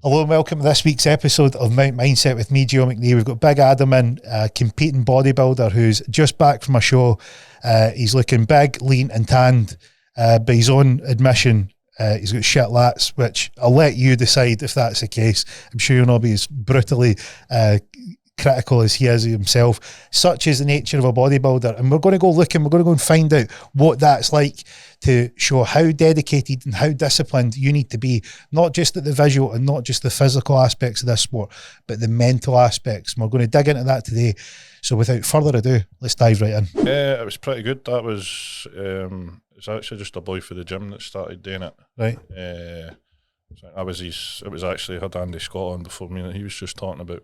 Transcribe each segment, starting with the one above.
Hello and welcome to this week's episode of Mindset with me, Gio McNee. We've got Big Adam in, a competing bodybuilder who's just back from a show. He's looking big, lean and tanned. By his own admission, he's got shit lats, which I'll let you decide if that's the case. I'm sure you'll not be as brutally critical as he is himself. Such is the nature of a bodybuilder, and we're going to go looking, we're going to go and find out what that's like to show how dedicated and how disciplined you need to be, not just at the visual and not just the physical aspects of this sport, but the mental aspects. And we're going to dig into that today. So without further ado, let's dive right in. Yeah, it was pretty good. That was it's actually just a boy for the gym that started doing it. Right. It was actually had Andy Scott on before me that he was just talking about.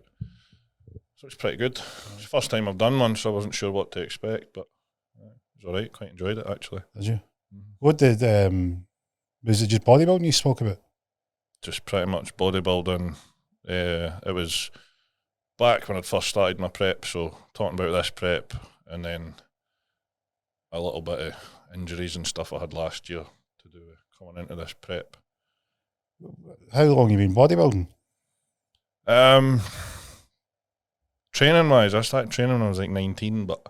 So it's pretty good. It's the first time I've done one, so I wasn't sure what to expect, but it was alright. Quite enjoyed it, actually. Did you? What did, was it just bodybuilding you spoke about? Just pretty much bodybuilding. It was back when I'd first started my prep, so talking about this prep, and then a little bit of injuries and stuff I had last year to do with coming into this prep. How long have you been bodybuilding? Training wise, I started training when I was like 19, but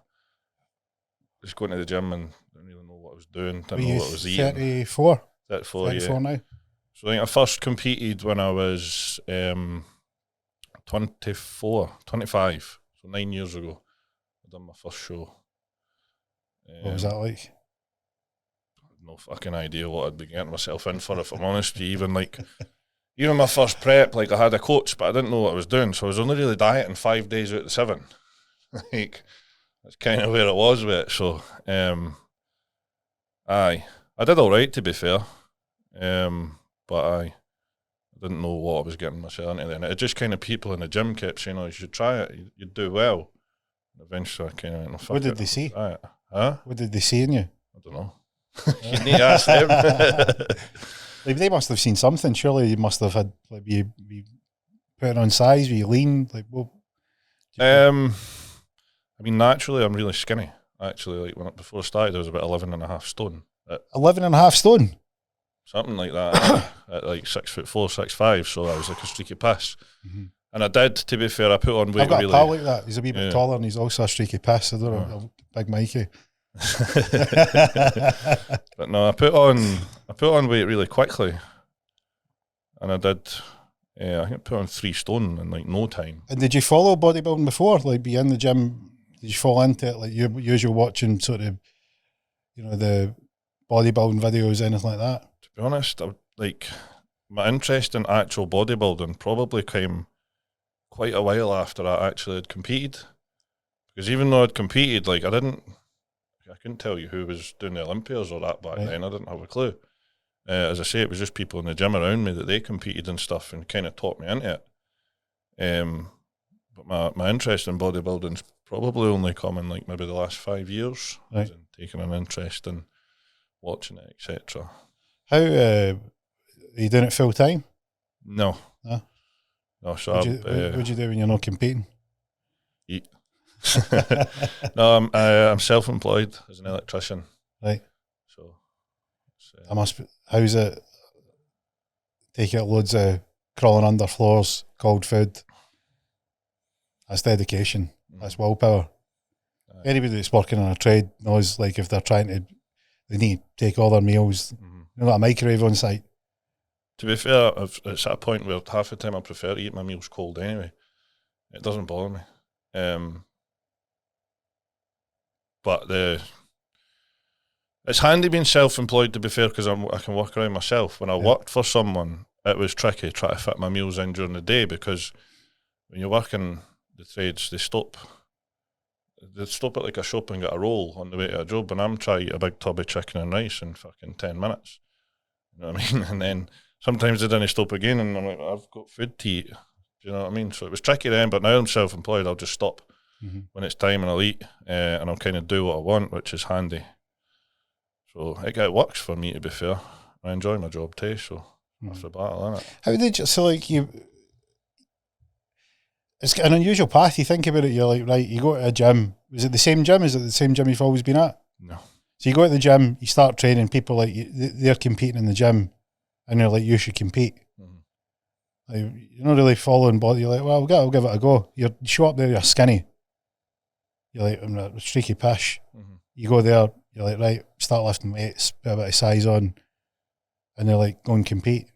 just going to the gym and didn't really know what I was doing, didn't know what I was eating. 34? 34, 34 yeah. now? So I think I first competed when I was 25, so 9 years ago. I done my first show. What was that like? No fucking idea what I'd be getting myself in for, if I'm honest with you. Even my first prep, like I had a coach, but I didn't know what I was doing, so I was only really dieting 5 days out of the 7. That's kind of where it was with it. So, I did all right, to be fair, but I didn't know what I was getting myself into then. It just kind of people in the gym kept saying, "Oh, you should try it. You'd do well." And eventually, I kind of went, "No, fuck What did it, they see? try it." Huh? What did they see in you? I don't know. You need to ask them. Like, they must have seen something. Surely you must have had, like, you putting on size, were you lean? Like, what? I mean, naturally, I'm really skinny. Actually, like before I started, I was about 11.5 stone. 11.5 stone? Something like that. At like 6'4", 6'5", so I was like a streaky piss. Mm-hmm. And I did, to be fair, I put on weight. I've got really, a pal like that. He's a wee bit taller and he's also a streaky piss. I don't know, Big Mikey. But no, I put on weight really quickly, and I did. I think I put on 3 stone in like no time. And did you follow bodybuilding before? Like, be in the gym? Did you fall into it? Like, you usual watching sort of, the bodybuilding videos, anything like that? To be honest, my interest in actual bodybuilding probably came quite a while after I actually had competed. Because even though I'd competed, I couldn't tell you who was doing the Olympias or that back then. I didn't have a clue. As I say, it was just people in the gym around me that they competed and stuff and kind of taught me into it. But my interest in bodybuilding's probably only come in maybe the last 5 years. Right. Taking an interest in watching it, etc. How, are you doing it full time? No. Huh? No, so what do you do when you're not competing? Eat. No, I'm self-employed as an electrician. Right. So how's it? Take out loads of crawling under floors, cold food. That's dedication. That's willpower. Anybody that's working on a trade knows, if they're they need to take all their meals. Not a microwave on site. To be fair, it's at a point where half the time I prefer to eat my meals cold anyway. It doesn't bother me. But it's handy being self-employed, to be fair, because I can work around myself. When I worked for someone, it was tricky trying to fit my meals in during the day, because when you're working the trades, they stop at like a shop and get a roll on the way to a job, and I'm trying to eat a big tub of chicken and rice in fucking 10 minutes. You know what I mean? And then sometimes they didn't stop again, and I'm like, I've got food to eat. Do you know what I mean? So it was tricky then, but now I'm self-employed, I'll just stop when it's time and I'll eat, and I'll kind of do what I want, which is handy. So it works for me, to be fair. I enjoy my job too, so that's the battle, isn't it? How did you, it's an unusual path. You think about it, you're like, right, you go to a gym. Is it the same gym? Is it the same gym you've always been at? No. So you go to the gym, you start training, people they're competing in the gym, and you're like, you should compete. Like, you're not really following body. You're like, well, I'll give it a go. You show up there, you're skinny. You're like, I'm a streaky pish. Mm-hmm. You go there, you're like, right, start lifting weights, put a bit of size on, and they're like, go and compete.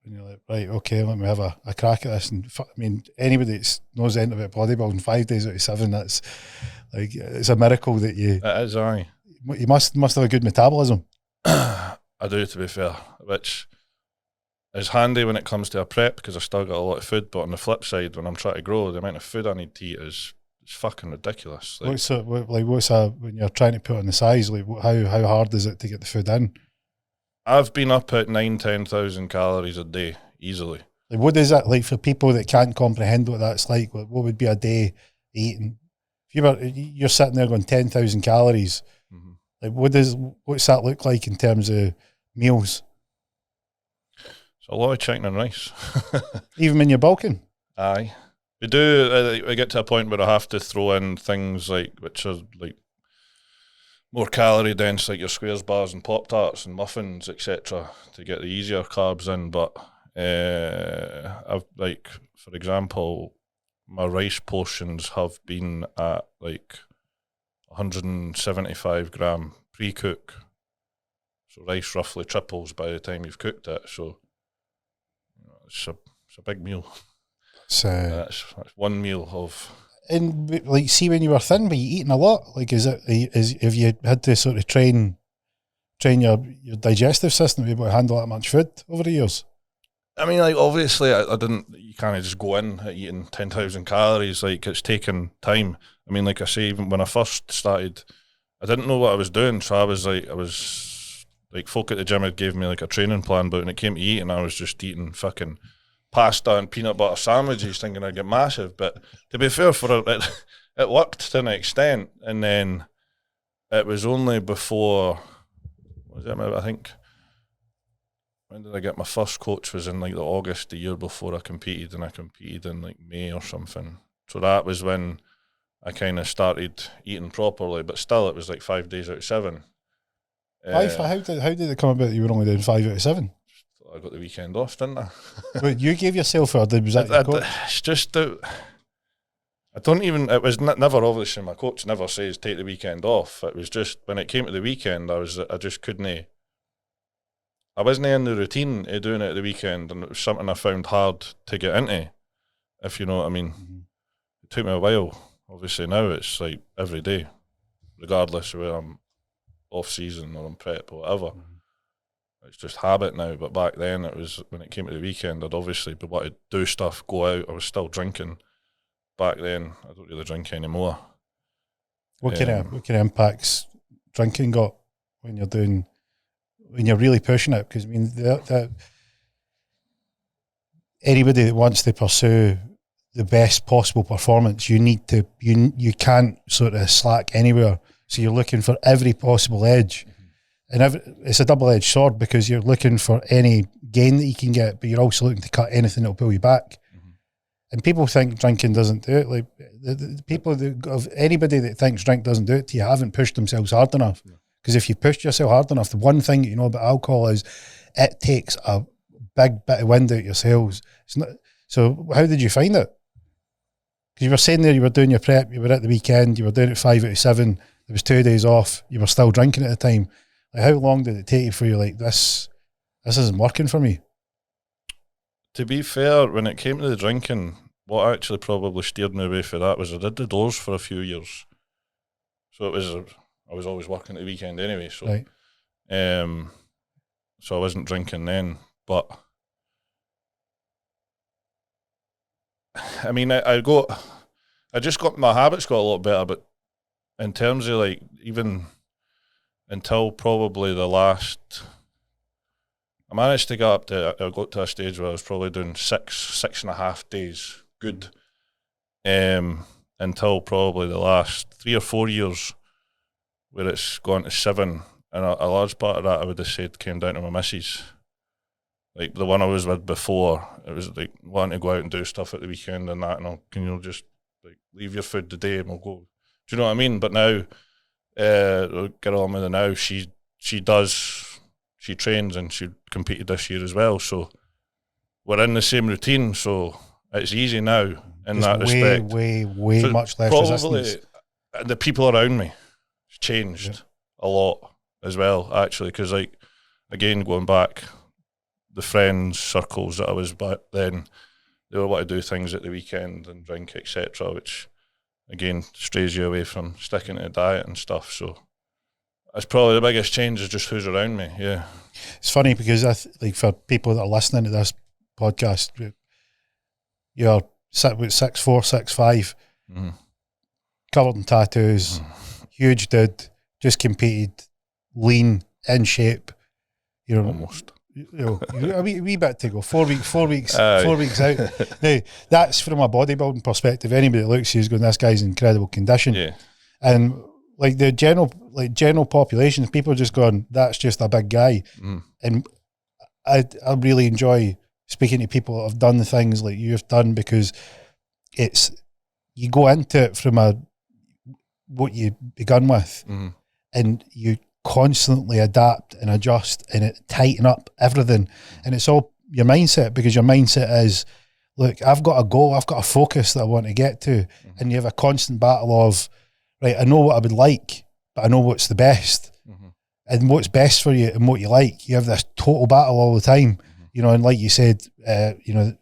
And you're like, right, okay, let me have a crack at this. And I mean, anybody that knows anything about bodybuilding 5 days out of 7, that's like, it's a miracle that you. It is, aye. You must have a good metabolism. I do, to be fair, which is handy when it comes to a prep because I still got a lot of food. But on the flip side, when I'm trying to grow, the amount of food I need to eat is fucking ridiculous. Like, what's when you're trying to put on the size? Like, how hard is it to get the food in? I've been up at 9,000-10,000 calories a day easily. Like, what is that like for people that can't comprehend what that's like? What would be a day eating? If you're sitting there going 10,000 calories, mm-hmm. Like what's that look like in terms of meals? It's a lot of chicken and rice. Even when you're bulking? Aye. We do, I get to a point where I have to throw in things like, which are like more calorie dense, like your squares bars and Pop-Tarts and muffins, etc., to get the easier carbs in. But I've, like, for example, my rice portions have been at like 175 gram pre-cook. So rice roughly triples by the time you've cooked it. So it's a big meal. So that's one meal of. And like, see, when you were thin, were you eating a lot? Like, have you had to sort of train your digestive system to be able to handle that much food over the years? I mean, like, obviously, I didn't. You can't just go in at eating 10,000 calories. Like, it's taken time. I mean, like I say, even when I first started, I didn't know what I was doing. So I was like, folk at the gym had gave me like a training plan, but when it came to eating, I was just eating fucking pasta and peanut butter sandwiches, thinking I'd get massive. But to be fair, it worked to an extent. And then it was only before, I think, when did I get my first coach? Was in like the August the year before I competed, and I competed in like May or something. So that was when I kind of started eating properly. But still, it was like 5 days out of 7. How did it come about that you were only doing 5 out of 7? I got the weekend off, didn't I? But you gave yourself, or was that your coach? It's just that I don't even. It was never, obviously. My coach never says take the weekend off. It was just when it came to the weekend, I just couldn't. I wasn't in the routine of doing it at the weekend, and it was something I found hard to get into. If you know what I mean. Mm-hmm. It took me a while. Obviously now it's like every day, regardless of whether I'm off season or I'm prep or whatever. Mm-hmm. It's just habit now, but back then it was, when it came to the weekend, I'd obviously be wanting to do stuff, go out. I was still drinking back then. I don't really drink anymore. What kind of impacts drinking got when you're really pushing it? Because I mean, anybody that wants to pursue the best possible performance, you can't sort of slack anywhere. So you're looking for every possible edge. And it's a double-edged sword, because you're looking for any gain that you can get, but you're also looking to cut anything that will pull you back. Mm-hmm. And people think drinking doesn't do it. Like the people of anybody that thinks drink doesn't do it to you haven't pushed themselves hard enough. Because if you pushed yourself hard enough, the one thing that you know about alcohol is it takes a big bit of wind out your sails. So how did you find it? Because you were saying there you were doing your prep, you were at the weekend, you were doing it 5 out of 7. There was 2 days off. You were still drinking at the time. Like, how long did it take you for you like, this isn't working for me? To be fair, when it came to the drinking, what actually probably steered me away for that was I did the doors for a few years. So I was always working at the weekend anyway. So, right. So I wasn't drinking then. But I mean, my habits got a lot better. But in terms of like, even until probably the last, I managed to get up to, I got to a stage where I was probably doing 6.5 days good, until probably the last 3 or 4 years, where it's gone to 7. And a large part of that, I would have said, came down to my missus. Like the one I was with before, it was like wanting to go out and do stuff at the weekend and that, and can you just like leave your food today and we'll go. Do you know what I mean? But now, get on with it now. She trains, and she competed this year as well. So we're in the same routine, so it's easy now in that respect. Way So much less probably resistance. the people around me has changed a lot as well, actually, because like again going back, the friends circles that I was back then, they were wanting to do things at the weekend and drink, etc., which again strays you away from sticking to the diet and stuff. So that's probably the biggest change, is just who's around me. Yeah, It's funny because like for people that are listening to this podcast, you're 6'4", 6'5", covered in tattoos, huge dude, just competed, lean, in shape. You know, almost. You know, a wee bit to go. 4 weeks. 4 weeks out. Now that's from a bodybuilding perspective. Anybody that looks at you is going, "This guy's in incredible condition." Yeah, and like the general population, people are just going, "That's just a big guy." And I really enjoy speaking to people that have done the things like you've done, because it's, you go into it from what you begun with, and you constantly adapt and adjust and tighten up everything, and it's all your mindset, because your mindset is, look, I've got a goal, I've got a focus that I want to get to, and you have a constant battle of, right, I know what I would like, but I know what's the best, and what's best for you and what you like. You have this total battle all the time, you know, and like you said, you know,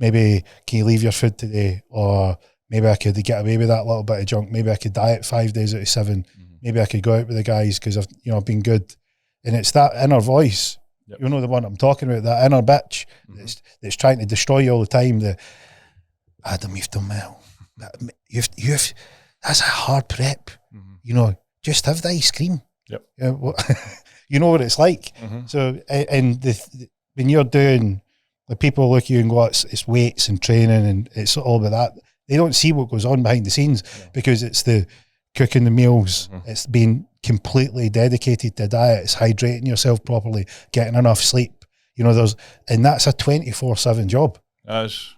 maybe can you leave your food today, or maybe I could get away with that little bit of junk, maybe I could diet 5 days out of 7, maybe I could go out with the guys because I've been good. And it's that inner voice, you know, the one I'm talking about, that inner bitch that's trying to destroy you all the time. The Adam, you've done well. You've that's a hard prep. You know, just have the ice cream. You know what it's like. So, and when you're doing, the people look at you and go, it's weights and training and it's all about that. They don't see what goes on behind the scenes, because it's the cooking the meals, it's being completely dedicated to diet, it's hydrating yourself properly, getting enough sleep. You know, and that's a 24/7 job. As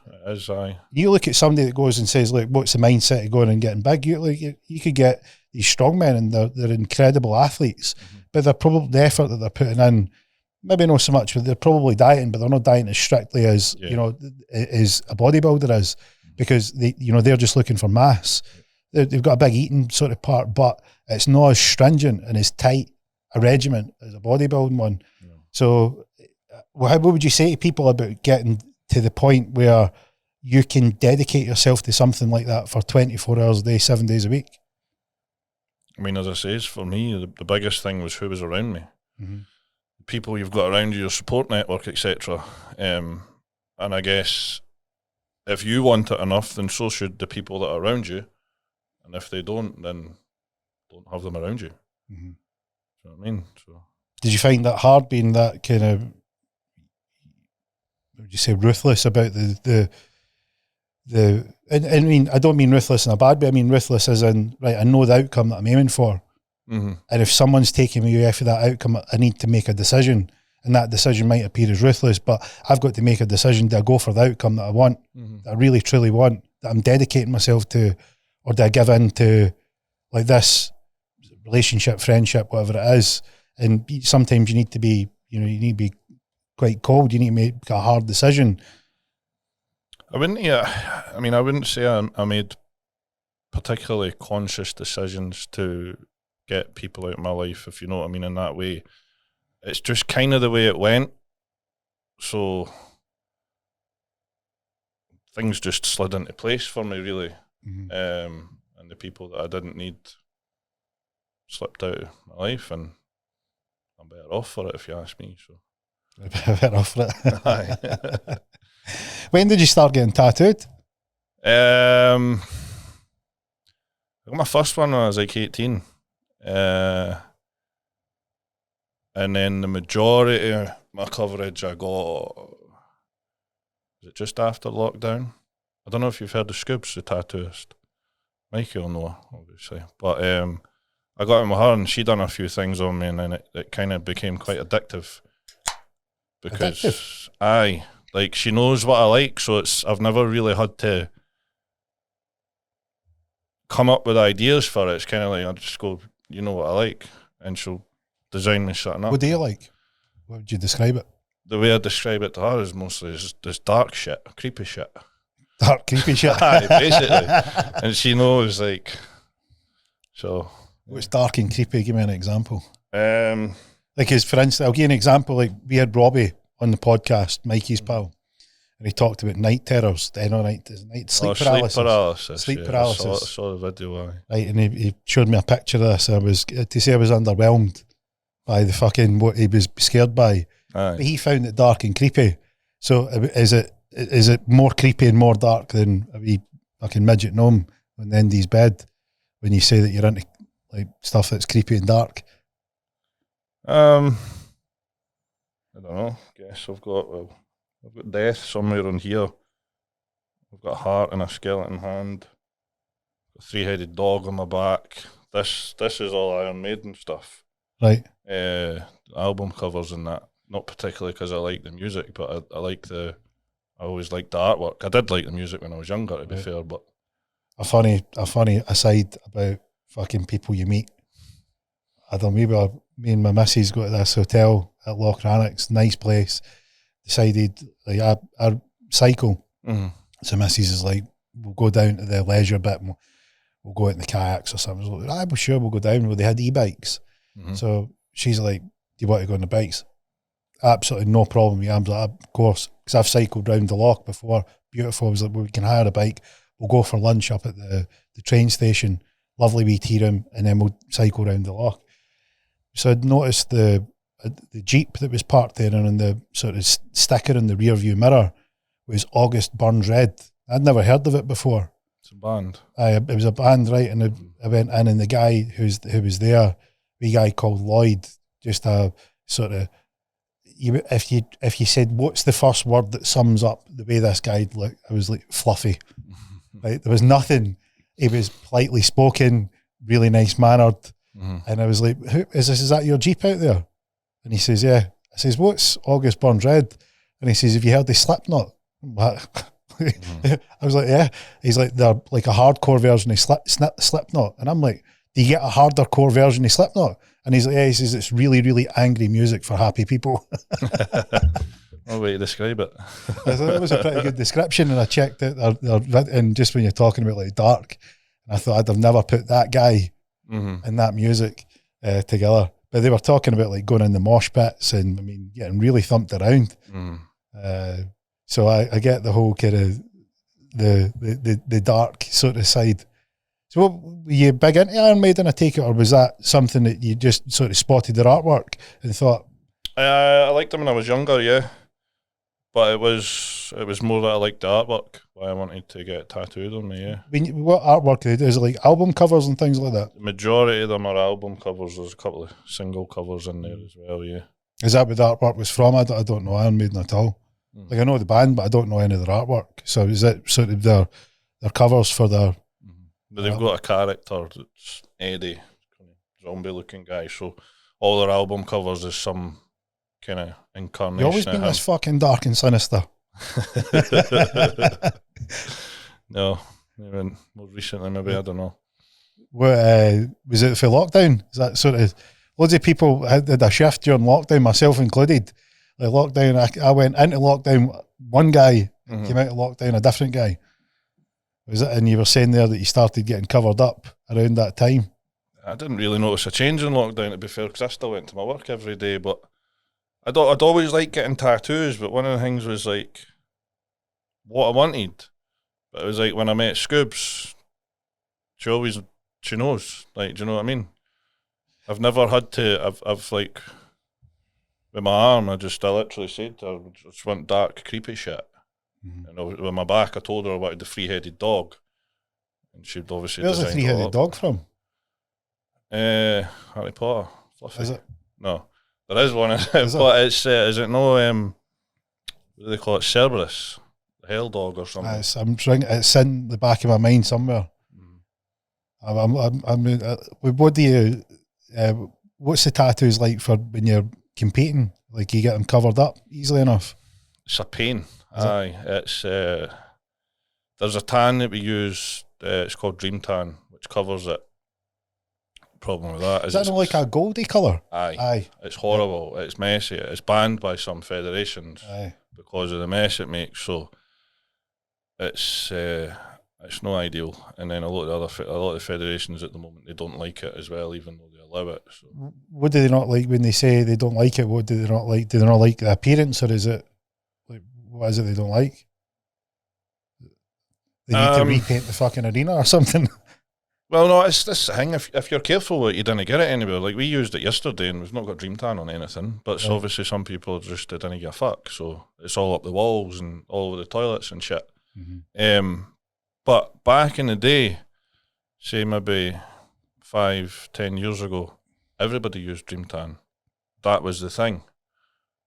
I. You look at somebody that goes and says, look, what's the mindset of going and getting big? You could get these strong men, and they're incredible athletes, but they're probably, the effort that they're putting in, maybe not so much, but they're probably dieting, but they're not dieting as strictly as, you know, as a bodybuilder is, because they're just looking for mass. They've got a big eating sort of part, but it's not as stringent and as tight a regimen as a bodybuilding one. So what would you say to people about getting to the point where you can dedicate yourself to something like that for 24 hours a day, 7 days a week? I mean, as I say, for me, the biggest thing was who was around me. The people you've got around you, your support network, etc. And I guess if you want it enough, then so should the people that are around you. And if they don't, then don't have them around you. You know what I mean? So, did you find that hard, being that kind of, would you say, ruthless about the and I mean, I don't mean ruthless in a bad way, I mean ruthless as in, right, I know the outcome that I'm aiming for. And if someone's taking me away for that outcome, I need to make a decision. And that decision might appear as ruthless, but I've got to make a decision. Do I go for the outcome that I want, that I really, truly want, that I'm dedicating myself to, or do I give in to, like, this relationship, friendship, whatever it is? And sometimes you need to be, you need to be quite cold. You need to make a hard decision. I wouldn't say I made particularly conscious decisions to get people out of my life, if you know what I mean, in that way. It's just kind of the way it went. So things just slid into place for me, really. And the people that I didn't need slipped out of my life, and I'm better off for it, if you ask me. So better off for it. When did you start getting tattooed? I got my first one when I was like 18. And then the majority of my coverage I got, was it just after lockdown? I don't know if you've heard of Scoobs, the tattooist. Mikey will know, obviously. But I got in with her, and she done a few things on me, and then it kind of became quite addictive. Because, like, she knows what I like, so I've never really had to come up with ideas for it. It's kind of like, I just go, you know what I like, and she'll design me something up. What do you like? What would you describe it? the way I describe it to her is mostly this dark shit, creepy shit. Dark, creepy shit. Aye, basically. And she knows, like, so. What's dark and creepy? Give me an example. Like, as for instance, I'll give you an example. Like, we had Robbie on the podcast, Mikey's pal, and he talked about night terrors, sleep paralysis. Sleep paralysis. I saw the video. Right, and he showed me a picture of this. I was to say I was underwhelmed by the fucking what he was scared by. Aye. But he found it dark and creepy. So is it more creepy and more dark than a wee fucking midget gnome on the end of his bed when you say that you're into like stuff that's creepy and dark? I don't know. Guess I've got death somewhere on here. I've got a heart and a skeleton hand. A 3-headed dog on my back. This is all Iron Maiden stuff. Right. Album covers and that. Not particularly because I like the music, but I always liked the artwork. I did like the music when I was younger, to be fair, but a funny aside about fucking people you meet. I don't know, me and my missus go to this hotel at Loch Rannoch's, nice place. Decided, like, I cycle. Mm-hmm. So missus is like, we'll go down to the leisure bit and we'll go out in the kayaks or something. So like, well, sure, we'll go down. Well, they had e-bikes. Mm-hmm. So she's like, do you want to go on the bikes? Absolutely no problem. Yeah, I'm like, of course, because I've cycled round the loch before. Beautiful. I was like, well, we can hire a bike. We'll go for lunch up at the train station. Lovely wee tea room, and then we'll cycle round the loch. So I'd noticed the Jeep that was parked there, and on the sort of sticker in the rear view mirror was August Burns Red. I'd never heard of it before. It's a band. It was a band, right? And I went in, and the guy who was there, a guy called Lloyd, just a sort of, if you said what's the first word that sums up the way this guy looked, I was like fluffy. Right? There was nothing. He was politely spoken, really nice mannered, and I was like, "Who is this? Is that your Jeep out there?" And he says, "Yeah." I says, "What's August Burns Red?" And he says, "Have you heard the Slipknot?" I was like, "Yeah." He's like, "They're like a hardcore version of Slipknot," and I'm like, "Do you get a harder core version of Slipknot?" And he's like, "Yeah." He says, "It's really, really angry music for happy people." What way to describe it? I thought it was a pretty good description, and I checked it. And just when you're talking about like dark, and I thought I'd have never put that guy and that music together. But they were talking about like going in the mosh pits and, I mean, getting really thumped around. So I get the whole kind of the dark sort of side. So what, were you big into Iron Maiden, I take it, or was that something that you just sort of spotted their artwork and thought? I liked them when I was younger, yeah. But it was more that I liked the artwork, why I wanted to get it tattooed on me, yeah. What artwork do they do? Is it like album covers and things like that? The majority of them are album covers. There's a couple of single covers in there as well, yeah. Is that what the artwork was from? I don't know Iron Maiden at all. Like, I know the band, but I don't know any of their artwork. So is it sort of their covers for their... But they've got a character that's Eddie, kind of zombie-looking guy, so all their album covers is some kind of incarnation. You've always been this fucking dark and sinister. No, even more recently, maybe, I don't know. What, was it for lockdown? Is that sort of... Loads of people did a shift during lockdown, myself included. Like lockdown, I went into lockdown, one guy came out of lockdown, a different guy. Was it? And you were saying there that you started getting covered up around that time. I didn't really notice a change in lockdown, to be fair, because I still went to my work every day. But I'd always liked getting tattoos, but one of the things was like what I wanted. But it was like when I met Scoobs, she knows. Like, do you know what I mean? I've never had to. I've like with my arm, I literally said to her, I just want dark, creepy shit. And with my back, I told her I wanted the 3-headed dog, and she'd obviously. Where's the 3-headed dog from? Harry Potter. Fluffy. Is it? No, there is one, but it's is it no? What do they call it? Cerberus, the hell dog or something. It's in the back of my mind somewhere. What do you? What's the tattoos like for when you're competing? Like, you get them covered up easily enough? It's a pain. Aye, it's there's a tan that we use. It's called Dream Tan, which covers it problem with that Is that not like a goldy colour? Aye. It's horrible. Yeah. It's messy. It's banned by some federations because of the mess it makes. So it's no ideal. And then a lot of the federations at the moment, they don't like it as well, even though they allow it. So what do they not like when they say they don't like it? What do they not like? Do they not like the appearance, or is it like what is it they don't like? They need to repaint the fucking arena or something. Well, no, it's this thing. If you're careful with it, you didn't get it anywhere. Like, we used it yesterday and we've not got Dream Tan on anything, but it's obviously some people just didn't give a fuck. So it's all up the walls and all over the toilets and shit. Mm-hmm. But back in the day, say maybe 5-10 years ago, everybody used Dream Tan. That was the thing.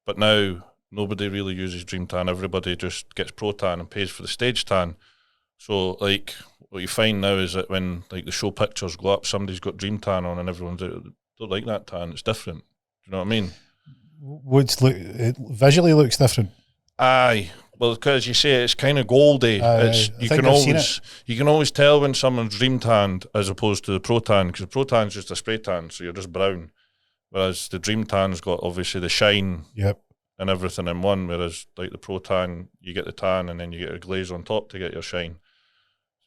But now nobody really uses Dream Tan. Everybody just gets Pro Tan and pays for the stage tan. So, like, what you find now is that when, like, the show pictures go up, somebody's got Dream Tan on and everyone's don't like that tan. It's different. Do you know what I mean? It visually looks different. Aye. Well, because you say it's kind of goldy. You can always tell when someone's Dream Tanned as opposed to the Pro Tan, because the Pro Tan's just a spray tan, so you're just brown. Whereas the Dream Tan's got obviously the shine. Yep. And everything in one, whereas like the Pro Tan, you get the tan and then you get a glaze on top to get your shine.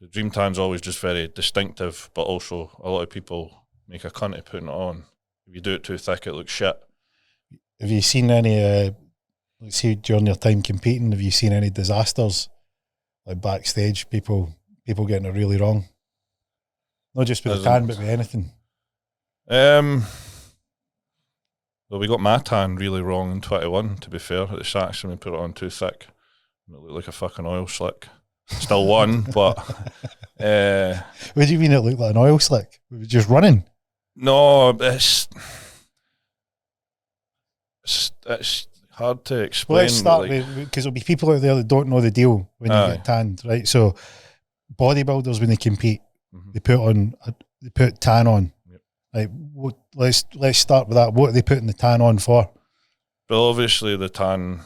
So Dream Tan's always just very distinctive, but also a lot of people make a cunt of putting it on. If you do it too thick, it looks shit. Have you seen any, let's see, during your time competing, have you seen any disasters, like backstage, people getting it really wrong? Not just with the tan, but with anything. Well, we got my tan really wrong in 21, to be fair, at the Saxon. We put it on too thick. It looked like a fucking oil slick. Still won, but... What do you mean it looked like an oil slick? We were just running? No, it's hard to explain. Well, let's start with, because there'll be people out there that don't know the deal when you get tanned, right? So bodybuilders, when they compete, they put tan on. Like, let's start with that. What are they putting the tan on for? Well, obviously the tan,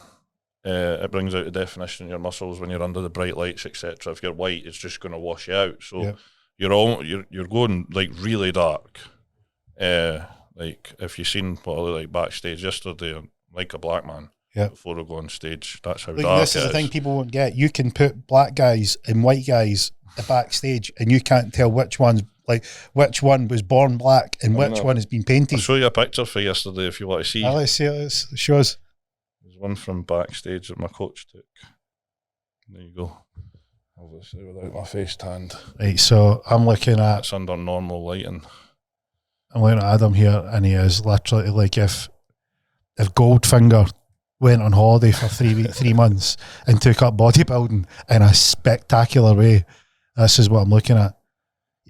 it brings out the definition in your muscles when you're under the bright lights, etc. If you're white, it's just going to wash you out. So you're going like really dark. Like if you've seen what I look like backstage yesterday, I'm like a black man. Before I go on stage, that's how dark this is the thing people won't get. You can put black guys and white guys backstage, and you can't tell which one was born black and which one has been painted. I'll show you a picture for yesterday if you want to see. Let's see it. Show us. There's one from backstage that my coach took. There you go. Obviously without my face tanned. Right, so I'm looking at... It's under normal lighting. I'm looking at Adam here, and he is literally like if Goldfinger went on holiday for 3 months and took up bodybuilding in a spectacular way. This is what I'm looking at.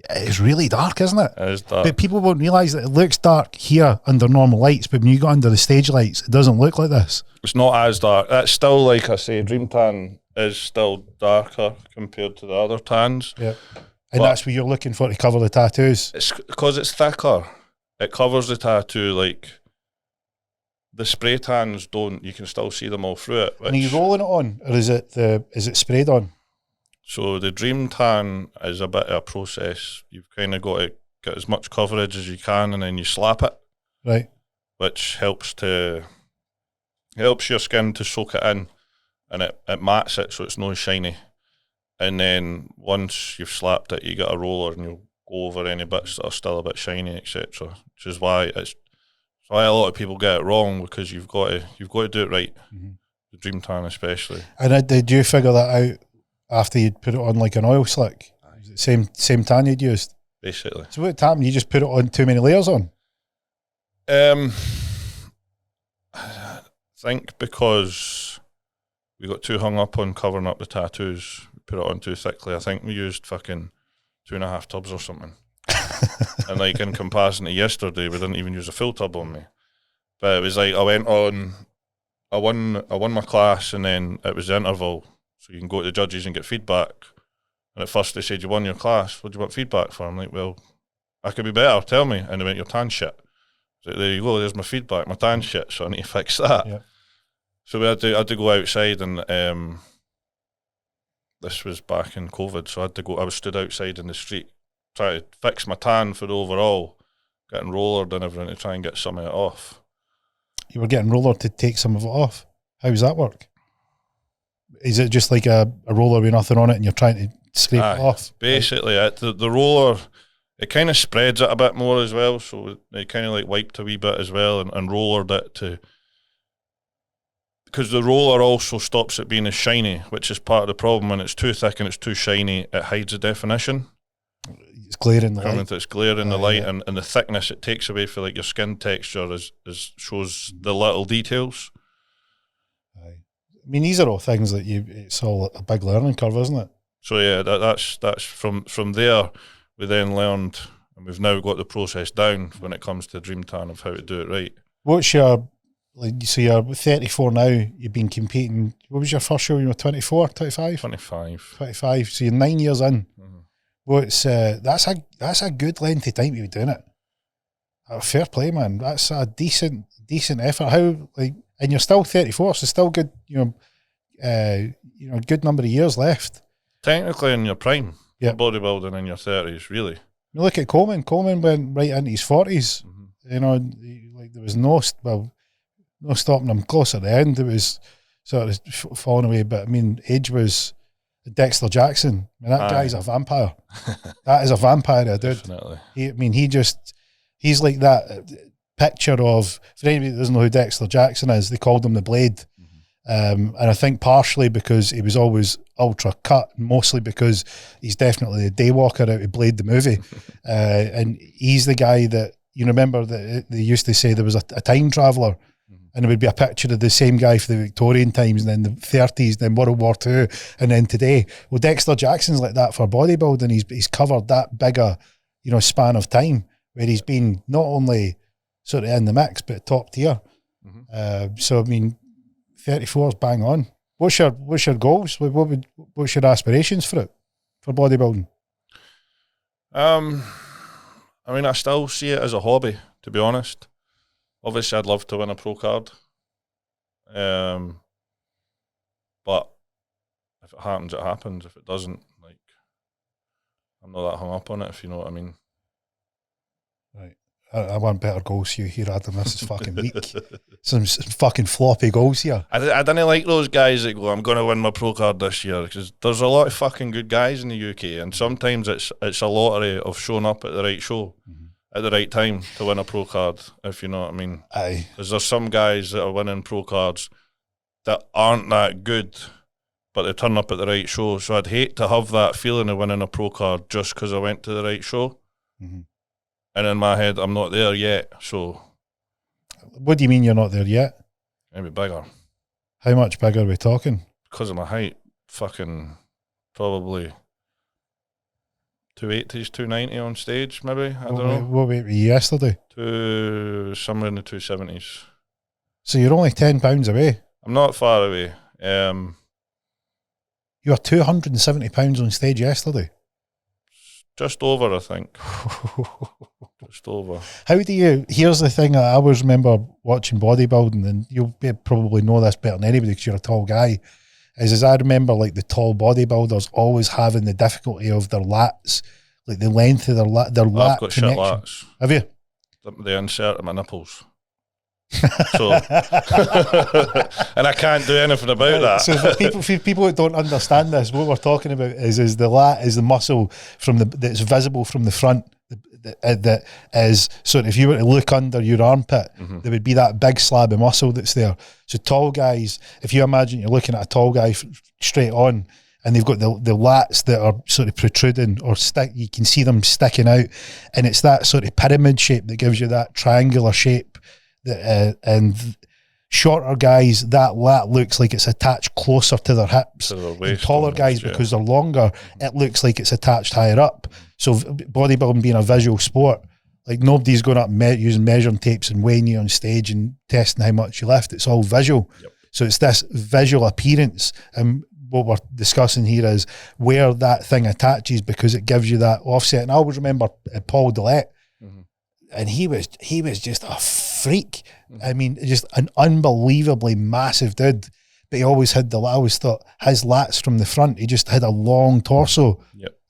It's really dark, isn't it? It is dark. But people won't realise that it looks dark here under normal lights, but when you go under the stage lights, it doesn't look like this. It's not as dark. It's still, like I say, Dream Tan is still darker compared to the other tans. Yeah. And that's what you're looking for to cover the tattoos. It's because it's thicker. It covers the tattoo. Like the spray tans don't. You can still see them all through it. And are you rolling it on, or is it sprayed on? So the Dream Tan is a bit of a process. You've kind of got to get as much coverage as you can, and then you slap it, right? Which helps your skin to soak it in, and it mats it so it's not shiny. And then once you've slapped it, you get a roller and you'll go over any bits that are still a bit shiny, etc. Which is why a lot of people get it wrong, because you've got to do it right. Mm-hmm. The Dream Tan especially. And did you figure that out after you'd put it on like an oil slick? Was it same tan you'd used? Basically. So what happened? You just put it on too many layers on? I think because we got too hung up on covering up the tattoos, put it on too thickly. I think we used fucking 2.5 tubs or something. And like in comparison to yesterday, we didn't even use a full tub on me. But it was like I won my class, and then it was the interval. So you can go to the judges and get feedback. And at first they said, you won your class, what do you want feedback for? I'm like, well, I could be better, tell me. And they went, your tan shit. So there you go, there's my feedback, my tan shit, so I need to fix that. Yeah. So we had to go outside, and this was back in COVID, so I was stood outside in the street trying to fix my tan for the overall. getting rollered and everything to try and get some of it off. You were getting roller to take some of it off. How does that work? Is it just like a roller with nothing on it and you're trying to scrape it off? Basically, the roller, it kind of spreads it a bit more as well, so it kind of like wiped a wee bit as well and rollered it to, because the roller also stops it being as shiny, which is part of the problem. When it's too thick and it's too shiny, it hides the definition. It's glaring the light. It's glaring the light, and the thickness it takes away for like your skin texture shows the little details. I mean, these are all things that it's all a big learning curve, isn't it? So yeah, that's from there. We then learned, and we've now got the process down when it comes to Dream Tan of how to do it right. What's your, so you're 34 now, you've been competing, what was your first show? You were 24, 25? 25. 25, so you're 9 years in. Mm-hmm. What's that's a good length of time to be doing it. Fair play, man. That's a decent effort. How, like, and you're still 34, so still good, good number of years left. Technically in your prime, bodybuilding in your 30s, really. You look at Coleman. Coleman went right into his 40s. Mm-hmm. Like there was no stopping him. Close at the end, it was sort of falling away. But I mean, age was Dexter Jackson. I mean, that guy's a vampire. That is a vampire, dude. Definitely. He's like that picture of, for anybody that doesn't know who Dexter Jackson is, they called him the Blade. And I think partially because he was always ultra cut, mostly because he's definitely the daywalker out of Blade the movie. And he's the guy that, you remember that they used to say there was a time traveller, and it would be a picture of the same guy for the Victorian times, and then the 30s, then World War II, and then today. Well, Dexter Jackson's like that for bodybuilding. He's covered that bigger, span of time where he's been not only sort of in the mix, but top tier. So, I mean, 34 is bang on. What's your goals? What's your aspirations for it, for bodybuilding? I mean, I still see it as a hobby, to be honest. Obviously, I'd love to win a pro card. But if it happens, it happens. If it doesn't, like, I'm not that hung up on it, if you know what I mean. Right. I want better goals here, Adam. This is fucking weak. Some fucking floppy goals here. I don't like those guys that go, I'm going to win my pro card this year, because there's a lot of fucking good guys in the UK, and sometimes it's a lottery of showing up at the right show at the right time to win a pro card, if you know what I mean. Aye. Because there's some guys that are winning pro cards that aren't that good, but they turn up at the right show. So I'd hate to have that feeling of winning a pro card just because I went to the right show. And in my head, I'm not there yet. So, what do you mean you're not there yet? Maybe bigger. How much bigger are we talking? Because of my height, fucking probably 280s, 290 on stage, maybe. I don't know. What weight were you yesterday? Somewhere in the 270s. So you're only 10 pounds away. I'm not far away. You were 270 pounds on stage yesterday. Just over, I think. Just over. How do you, here's the thing, I always remember watching bodybuilding, and you'll probably know this better than anybody because you're a tall guy, is I remember like the tall bodybuilders always having the difficulty of their lats, like the length of their lat I've got connection. shit lats. Have you? They insert in my nipples. So and I can't do anything about that. So for people that don't understand this, what we're talking about is the lat is the muscle that's visible from the front, that is, so if you were to look under your armpit, there would be that big slab of muscle that's there. So tall guys, if you imagine you're looking at a tall guy straight on, and they've got the lats that are sort of protruding or you can see them sticking out, and it's that sort of pyramid shape that gives you that triangular shape. And shorter guys, that lat looks like it's attached closer to their hips. And taller guys, because they're longer, it looks like it's attached higher up. So bodybuilding being a visual sport, like nobody's going up using measuring tapes and weighing you on stage and testing how much you lift. It's all visual. So it's this visual appearance. And what we're discussing here is where that thing attaches, because it gives you that offset. And I always remember Paul Dillette, and he was just a freak. I mean, just an unbelievably massive dude. But he always had I always thought his lats from the front, he just had a long torso.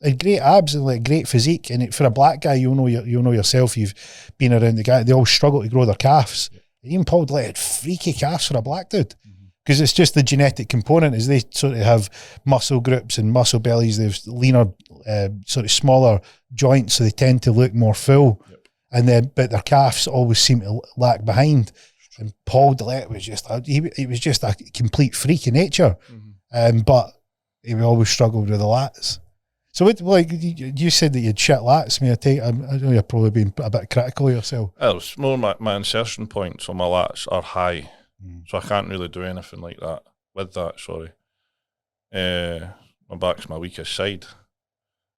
and great abs and like great physique. And for a black guy, you'll know yourself. You've been around the guy. They all struggle to grow their calves. And even Paul Dillett had freaky calves for a black dude. Because it's just the genetic component, is they sort of have muscle groups and muscle bellies. They've leaner, sort of smaller joints, so they tend to look more full. And then, but their calves always seem to lag behind. And Paul Dillett was just he was just a complete freak in nature, but he always struggled with the lats. So, like you said that you'd shit lats. I know you're probably being a bit critical of yourself. It's more my insertion points on my lats are high. So I can't really do anything like that with that, sorry. My back's my weakest side.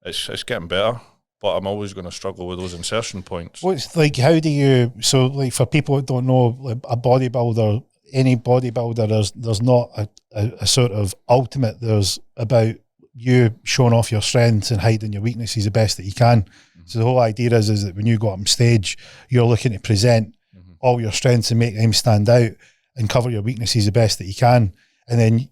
It's getting better, but I'm always going to struggle with those insertion points. What's like, how do you, so like for people that don't know, like a bodybuilder, any bodybuilder, there's not a sort of ultimate, there's about you showing off your strengths and hiding your weaknesses the best that you can. So the whole idea is that when you go up on stage, you're looking to present all your strengths and make them stand out and cover your weaknesses the best that you can. And then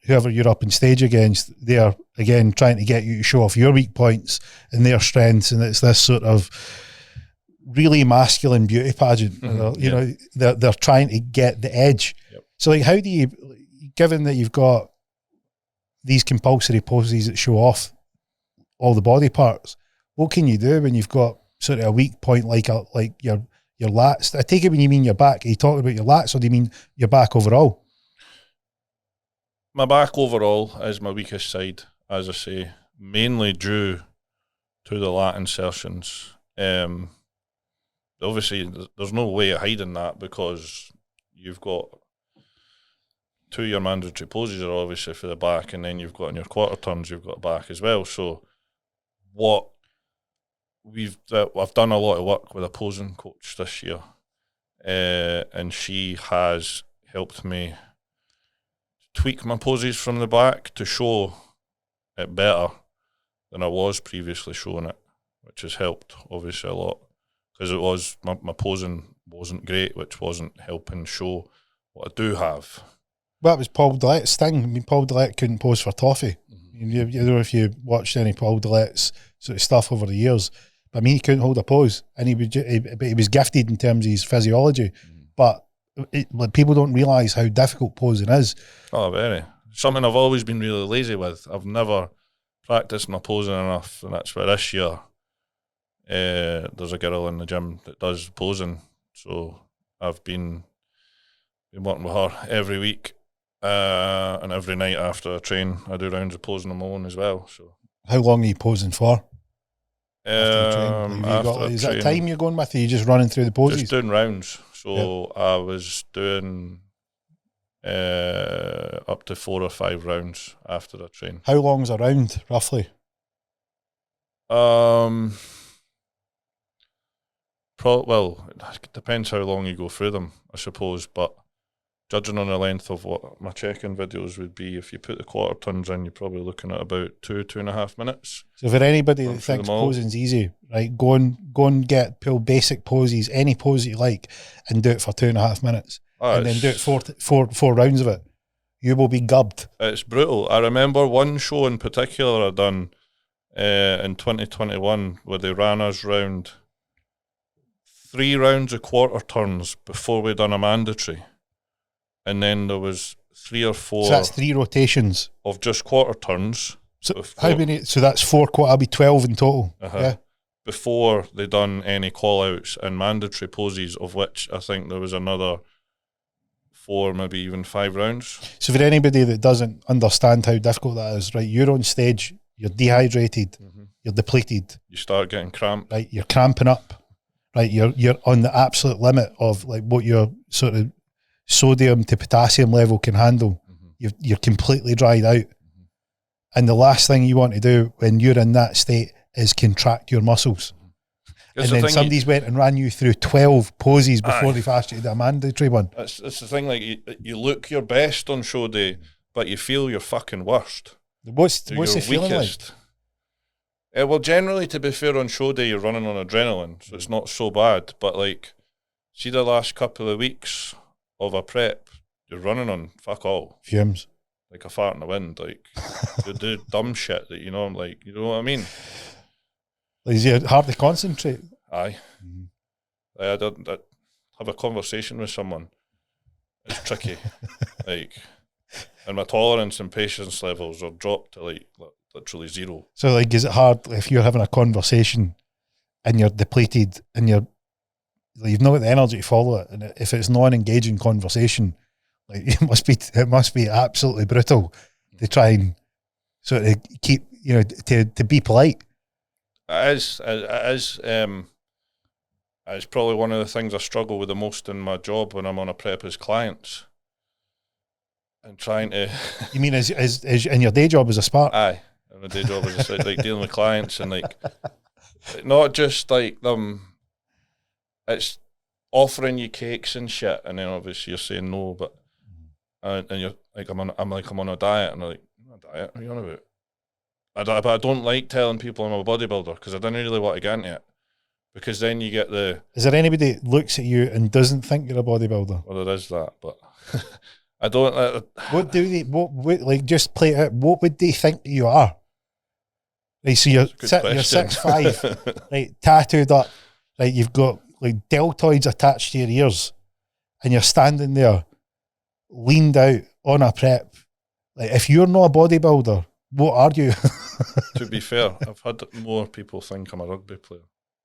whoever you're up on stage against, they're again trying to get you to show off your weak points and their strengths. And it's this sort of really masculine beauty pageant. You know, they're trying to get the edge. So like, how do you, given that you've got these compulsory poses that show off all the body parts, what can you do when you've got sort of a weak point like your lats? I take it when you mean your back, are you talking about your lats or do you mean your back overall? My back overall is my weakest side, as I say, mainly due to the lat insertions. Obviously, there's no way of hiding that because you've got two of your mandatory poses are obviously for the back, and then you've got in your quarter turns, you've got back as well. So what I've done a lot of work with a posing coach this year, and she has helped me tweak my poses from the back to show it better than I was previously showing it, which has helped obviously a lot because it was my posing wasn't great, which wasn't helping show what I do have. Well, that was Paul Dillett's thing. I mean, Paul Dillett couldn't pose for toffee. You know, if you watched any Paul Dillett's sort of stuff over the years, but I mean, he couldn't hold a pose, and he was gifted in terms of his physiology, but like, people don't realise how difficult posing is. Oh, very. Something I've always been really lazy with. I've never practiced my posing enough, and that's why this year there's a girl in the gym that does posing, so I've been working with her every week, and every night after I train, I do rounds of posing on my own as well. So, how long are you posing for? Is that time you're going with? Or are you just running through the poses? Just doing rounds. So I was doing up to 4 or 5 rounds after I train. How long's a round, roughly? Well, it depends how long you go through them, I suppose, but judging on the length of what my check-in videos would be, if you put the quarter turns in, you're probably looking at about 2.5 minutes. So for anybody that thinks posing's easy, right, go and pull basic poses, any pose that you like, and do it for 2.5 minutes. And then do it four rounds of it. You will be gubbed. It's brutal. I remember one show in particular I done in 2021 where they ran us round 3 rounds of quarter turns before we done a mandatory. And then there was 3 or 4. So that's 3 rotations of just quarter turns. So how many? So that's 4 quarter. That'll be 12 in total. Yeah. Before they done any call outs and mandatory poses, of which I think there was another 4, maybe even 5 rounds. So for anybody that doesn't understand how difficult that is, right? You're on stage. You're dehydrated. You're depleted. You start getting cramped. Right. You're cramping up. Right. You're on the absolute limit of like what your sort of sodium to potassium level can handle. You're completely dried out, and the last thing you want to do when you're in that state is contract your muscles. And then somebody's went and ran you through 12 poses before they've asked you to do a mandatory one. It's the thing, like you look your best on show day, but you feel your fucking worst. What's the feeling like? Well, generally, to be fair, on show day you're running on adrenaline, so it's not so bad. But like, see the last couple of weeks of a prep, you're running on fuck all. Fumes. like a fart in the wind, like they do dumb shit that, you know, I'm like, you know what I mean? Is it hard to concentrate? Aye. I don't have a conversation with someone. It's tricky. Like, and my tolerance and patience levels are dropped to like literally zero. So like, is it hard if you're having a conversation and you're depleted and you've not got the energy to follow it, and if it's non-engaging conversation, like it must be absolutely brutal to try and sort of keep, you know, to be polite. It is. It's probably one of the things I struggle with the most in my job when I'm on a prep is clients. And trying to... You mean as in your day job as a Spark? Aye. In my day job is like dealing with clients and like, not just like them, it's offering you cakes and shit, and then obviously you're saying no, but and you're like, I'm on a diet, and I'm like, I'm on a diet, what are you on about? But I don't like telling people I'm a bodybuilder because I don't really want to get into it. Because then you get the... Is there anybody that looks at you and doesn't think you're a bodybuilder? Well, there is that, but I don't... What do they... What like, just play it out. What would they think you are? Like, so you're 6'5", right, tattooed up, right, you've got like deltoids attached to your ears, and you're standing there, leaned out on a prep. Like, if you're not a bodybuilder, what are you? To be fair, I've had more people think I'm a rugby player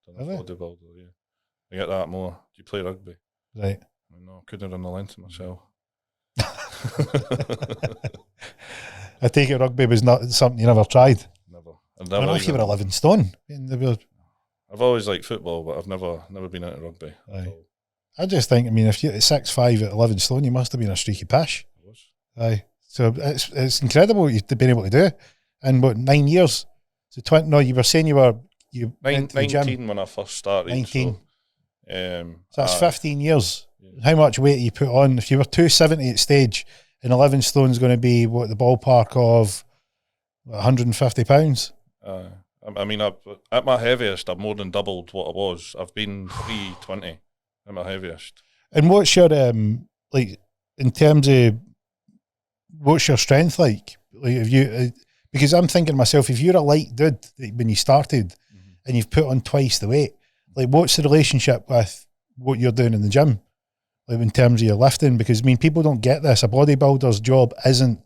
than a Really? bodybuilder, yeah. I get that more. Do you play rugby? Right. No, couldn't run the length of myself. I take it rugby was not something you never tried. Never. I don't know if you were 11 stone. I've always liked football, but I've never been into rugby. Aye. I just think, I mean, if you're 6'5" at 11 stone, you must have been a streaky pish. I was. Aye. So it's incredible what you've been able to do. And what, 9 years? So 20, no, you were saying you went to the 19 gym. when I first started. 19. So that's 15 years. Yeah. How much weight you put on? If you were 270 at stage, and 11 stone's going to be, what, the ballpark of 150 pounds? I mean, at my heaviest, I've more than doubled what I was. I've been 320 at my heaviest. And what's your, like, in terms of, what's your strength like? Like, if you, because I'm thinking to myself, if you're a light dude when you started and you've put on twice the weight, like, what's the relationship with what you're doing in the gym? Like, in terms of your lifting? Because, I mean, people don't get this. A bodybuilder's job isn't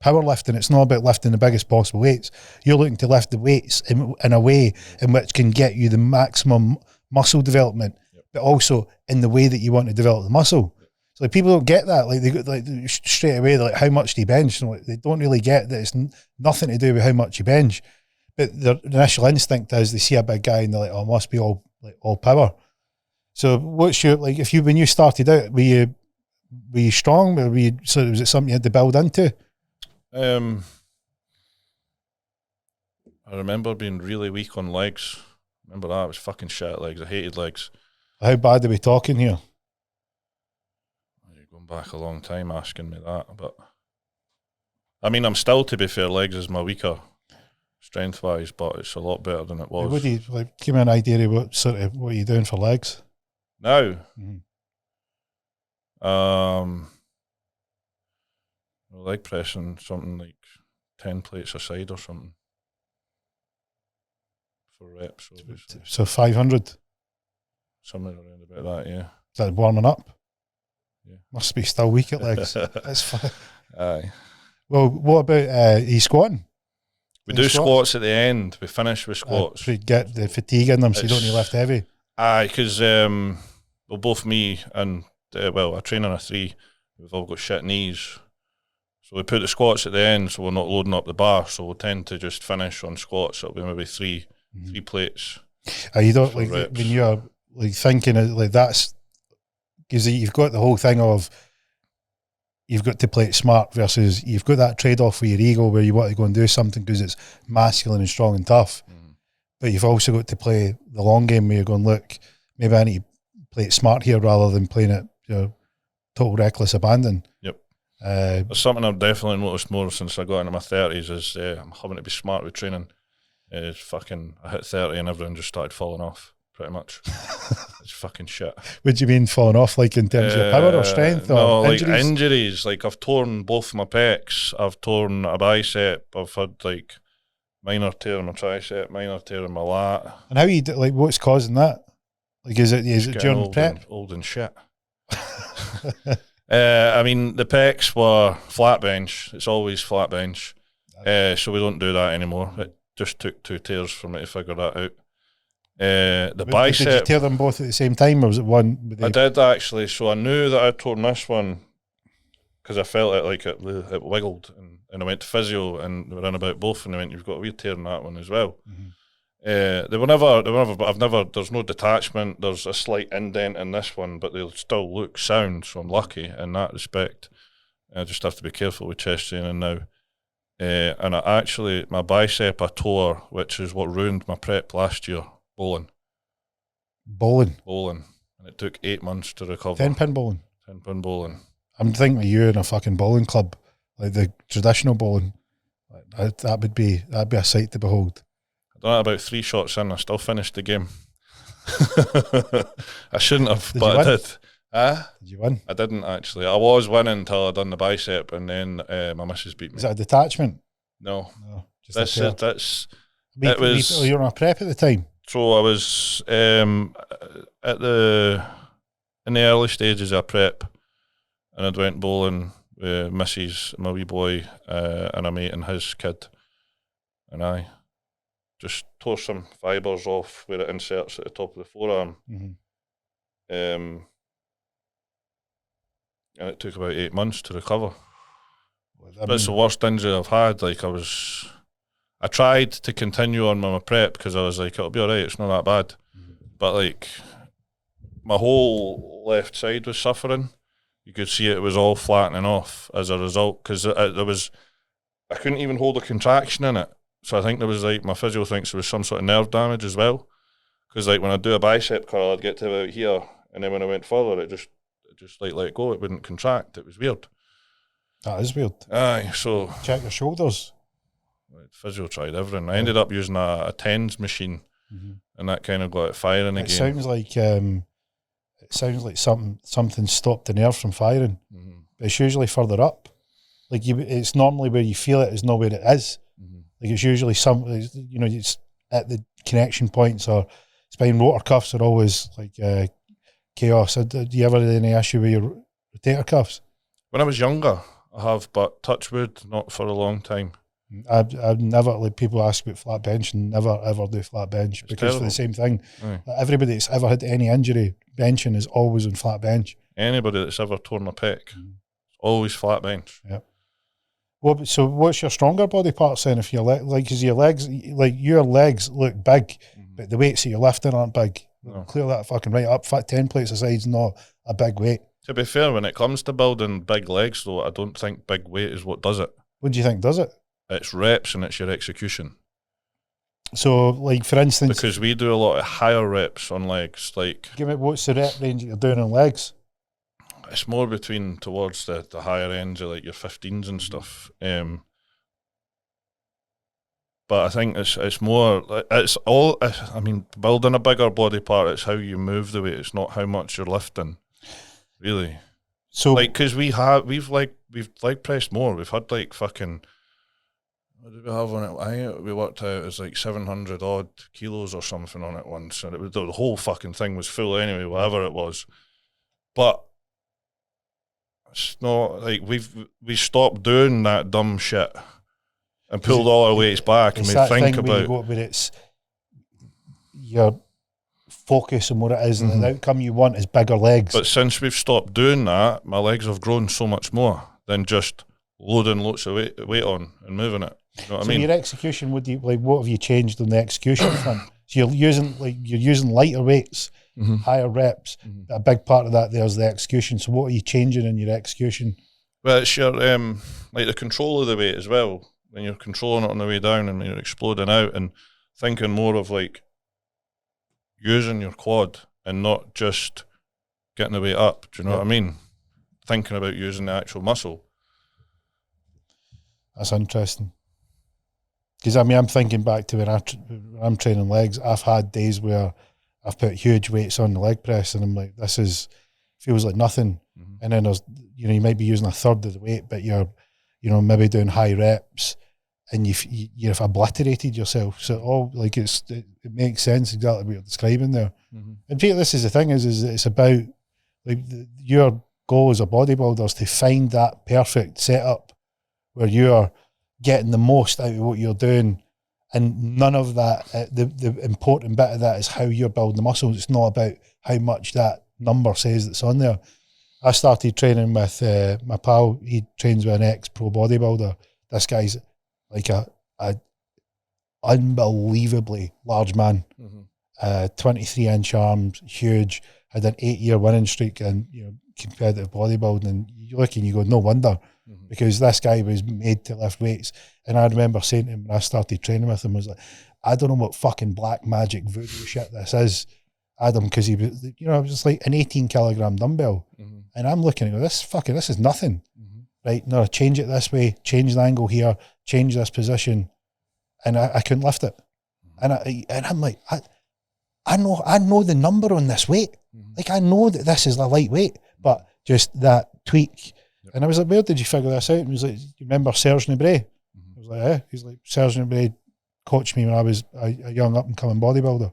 powerlifting. It's not about lifting the biggest possible weights. You're looking to lift the weights in a way in which can get you the maximum muscle development, but also in the way that you want to develop the muscle. So, like, people don't get that. Like, they go, like, straight away, like, how much do you bench? And, like, they don't really get that it's nothing to do with how much you bench. But their initial instinct is they see a big guy and they're like, oh, it must be all power. So, what's your, like, when you started out, were you strong? Or was it something you had to build into? I remember being really weak on legs. Remember that? It was fucking shit at legs. I hated legs. How bad are we talking here? You're going back a long time asking me that, but I mean, I'm still, to be fair, legs is my weaker strength wise, but it's a lot better than it was. What do you, like, give me an idea of what are you doing for legs now? Leg pressing something like 10 plates a side or something for reps, obviously. So 500? Somewhere around about that, yeah. Is that warming up? Yeah. Must be still weak at legs. That's fine. Aye. Well, what about are you squatting? We do squats at the end. We finish with squats. To get the fatigue in them so you don't need to lift heavy. Aye, because well, both me and, I train on a 3. We've all got shit knees. So we put the squats at the end so we're not loading up the bar. So we'll tend to just finish on squats. It'll be maybe three plates. You don't, like, reps. When you're, like, thinking of, like, that's because you've got the whole thing of you've got to play it smart versus you've got that trade-off with your ego where you want to go and do something because it's masculine and strong and tough. But you've also got to play the long game where you're going, look, maybe I need to play it smart here rather than playing it, you know, total reckless abandon. Yep. That's something I've definitely noticed more since I got into my 30s is I'm having to be smart with training. I hit 30 and everything just started falling off, pretty much. it's fucking shit. What do you mean falling off, like in terms of your power or strength no, or like injuries? injuries. Like I've torn both my pecs. I've torn a bicep. I've had like minor tear in my tricep, minor tear in my lat. And how you like? What's causing that? Like, is it Getting during old prep? old and shit. I mean, the pecs were flat bench. It's always flat bench. So we don't do that anymore. It just took 2 tears for me to figure that out. The bicep. Did you tear them both at the same time, or was it one? I did actually. So I knew that I'd torn this one because I felt it like it wiggled, and I went to physio and they ran about both, and they went, "You've got a wee tear in that one as well." Mm-hmm. They were never, but I've never. There's no detachment. There's a slight indent in this one, but they'll still look sound. So I'm lucky in that respect. I just have to be careful with chest training now. And my bicep I tore, which is what ruined my prep last year. Bowling, and it took 8 months to recover. 10-pin bowling. 10-pin bowling. I'm thinking of you in a fucking bowling club, like the traditional bowling. That'd be a sight to behold. I done it about 3 shots in. I still finished the game. I shouldn't have, but I did. Did you win? I didn't actually. I was winning until I done the bicep, and then my missus beat me. Is that a detachment? No. Just it was. You were on a prep at the time. So I was in the early stages of prep, and I'd went bowling with Missus, my wee boy, and a mate and his kid, and I just tore some fibres off where it inserts at the top of the forearm. Mm-hmm. And it took about 8 months to recover. That's the worst injury I've had. Like I tried to continue on with my prep because I was like, it'll be all right, it's not that bad. Mm-hmm. But like, my whole left side was suffering. You could see it was all flattening off as a result because I couldn't even hold a contraction in it. So I think there was like, my physio thinks there was some sort of nerve damage as well. Because like when I do a bicep curl, I'd get to about here, and then when I went further, it just like let go. It wouldn't contract. It was weird. That is weird. Aye, so check your shoulders. Physio tried everything. I ended up using a TENS machine, and that kind of got it firing again. It sounds like something stopped the nerve from firing. Mm-hmm. But it's usually further up. Like it's normally where you feel it is not where it is. Mm-hmm. Like it's usually it's at the connection points, or spine rotor cuffs are always like chaos. Do you ever have any issue with your rotator cuffs? When I was younger, I have, but touch wood, not for a long time. I've never, like, people ask about flat bench and never ever do flat bench because terrible. For the same thing. Like, everybody that's ever had any injury benching is always on flat bench. Anybody that's ever torn a pec, always flat bench. Yep. Well, so what's your stronger body parts then? If your because your legs look big, but the weights that you're lifting aren't big. No. Clear that fucking right up. 10 plates aside is not a big weight. To be fair, when it comes to building big legs, though, I don't think big weight is what does it. What do you think does it? It's reps and it's your execution. So, like, for instance... Because we do a lot of higher reps on legs, like... Give me, what's the rep range that you're doing on legs? It's more towards the higher ends of, like, your 15s and stuff. But I think it's more... It's all... I mean, building a bigger body part, it's how you move the weight. It's not how much you're lifting, really. So... Like, because we've pressed more. We've had, like, fucking... What did we have on it? I think we worked out as like 700 odd kilos or something on it once, and the whole fucking thing was full anyway, whatever it was. But it's not like we stopped doing that dumb shit and pulled all our weights back, and we think about where it's your focus on what it is, and the outcome you want is bigger legs. But since we've stopped doing that, my legs have grown so much more than just loading lots of weight on and moving it. You know what I mean? Your execution, what have you changed on the execution front? So you're using lighter weights, higher reps. A big part of that there's the execution. So what are you changing in your execution? Well, it's your like the control of the weight as well. When you're controlling it on the way down and when you're exploding out, and thinking more of like using your quad and not just getting the weight up. Do you know what I mean? Thinking about using the actual muscle. That's interesting. Because I mean, I'm thinking back to when I'm training legs. I've had days where I've put huge weights on the leg press, and I'm like, feels like nothing. And then there's, you might be using a third of the weight, but you're, maybe doing high reps, and you've obliterated yourself. So all like it makes sense exactly what you're describing there. And Peter, this is the thing is it's about like your goal as a bodybuilder is to find that perfect setup where you're getting the most out of what you're doing, and none of that. The important bit of that is how you're building the muscles. It's not about how much that number says that's on there. I started training with my pal. He trains with an ex-pro bodybuilder. This guy's like a unbelievably large man. 23-inch arms, huge. Had an 8-year winning streak in competitive bodybuilding. And you look and you go, no wonder, because this guy was made to lift weights. And I remember saying to him when I started training with him, I was like, I don't know what fucking black magic voodoo shit this is, Adam, because he was, it was just like an 18-kilogram dumbbell. And I'm looking at it, this is nothing. Right? No, change it this way, change the angle here, change this position. And I couldn't lift it. And I'm like, I know the number on this weight. Like, I know that this is a lightweight, but just that tweak. And I was like, where did you figure this out? And he was like, you remember Serge Nubret? I was like, yeah. He's like, Serge Nubret coached me when I was a young up-and-coming bodybuilder.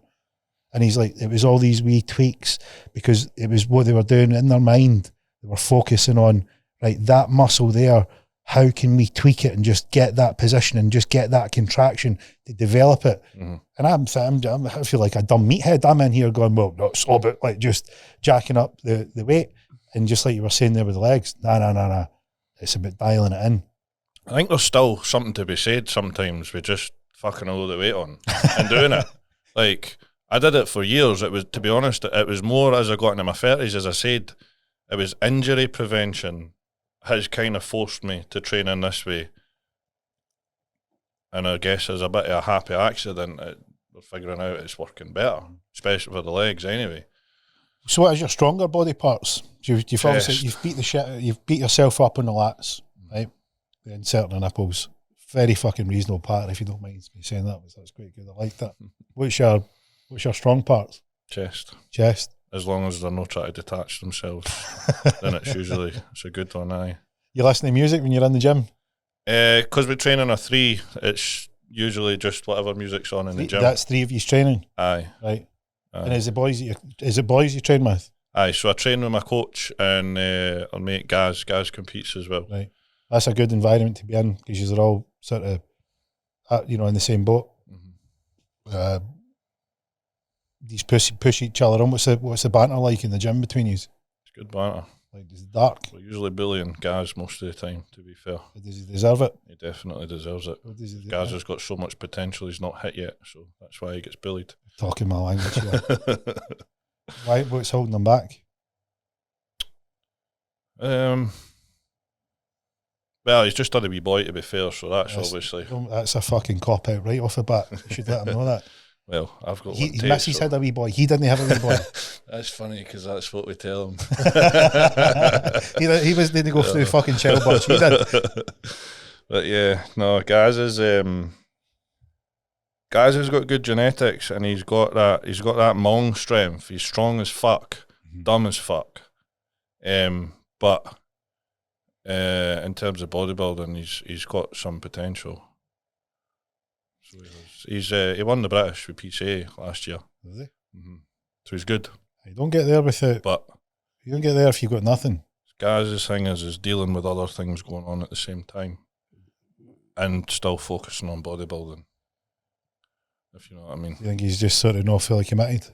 And he's like, it was all these wee tweaks, because it was what they were doing in their mind. They were focusing on, right, that muscle there, how can we tweak it and just get that position and just get that contraction to develop it? And I feel like a dumb meathead. I'm in here going, well, no, it's all about like just jacking up the weight. And just like you were saying there with the legs, nah. It's about dialing it in. I think there's still something to be said sometimes with just fucking all the weight on and doing it. Like, I did it for years. It was, to be honest, it was more as I got into my 30s, as I said, it was injury prevention has kind of forced me to train in this way. And I guess as a bit of a happy accident, we're figuring out it's working better, especially for the legs anyway. So what is your stronger body parts? You've obviously you've beat yourself up on the lats, right? Inserting the nipples. Very fucking reasonable part, if you don't mind me saying that. That's quite good. I like that. What's your strong parts? Chest. As long as they're not trying to detach themselves, then it's a good one, aye. You listen to music when you're in the gym? Because we train on a 3, it's usually just whatever music's on in the gym. That's 3 of you's training? Aye. Right. Aye. And is it boys you train with? Aye, so I train with my coach and our mate Gaz. Gaz competes as well. Right. That's a good environment to be in, because you're all sort of, in the same boat. These push each other on. What's the banter like in the gym between you? It's good banter. Like, is it dark? We're usually bullying Gaz most of the time, to be fair. Does he deserve it? He definitely deserves it. Gaz has got so much potential, he's not hit yet, so that's why he gets bullied. Talking my language here. Why? What's holding him back? Well, he's just a wee boy, to be fair, so that's obviously... That's a fucking cop-out right off the bat. You should let him know that. Well, I've got his missus had a wee boy. He didn't have a wee boy. That's funny, because that's what we tell him. he didn't go through fucking childbirth. He did. But yeah, no, Gaz has got good genetics, and he's got that Hmong strength. He's strong as fuck, dumb as fuck. But in terms of bodybuilding, he's got some potential. So he won the British with PCA last year. Did he? So he's good. You don't get there you don't get there if you've got nothing. Gaz's thing is dealing with other things going on at the same time, and still focusing on bodybuilding. If you know what I mean. You think he's just sort of not fully committed?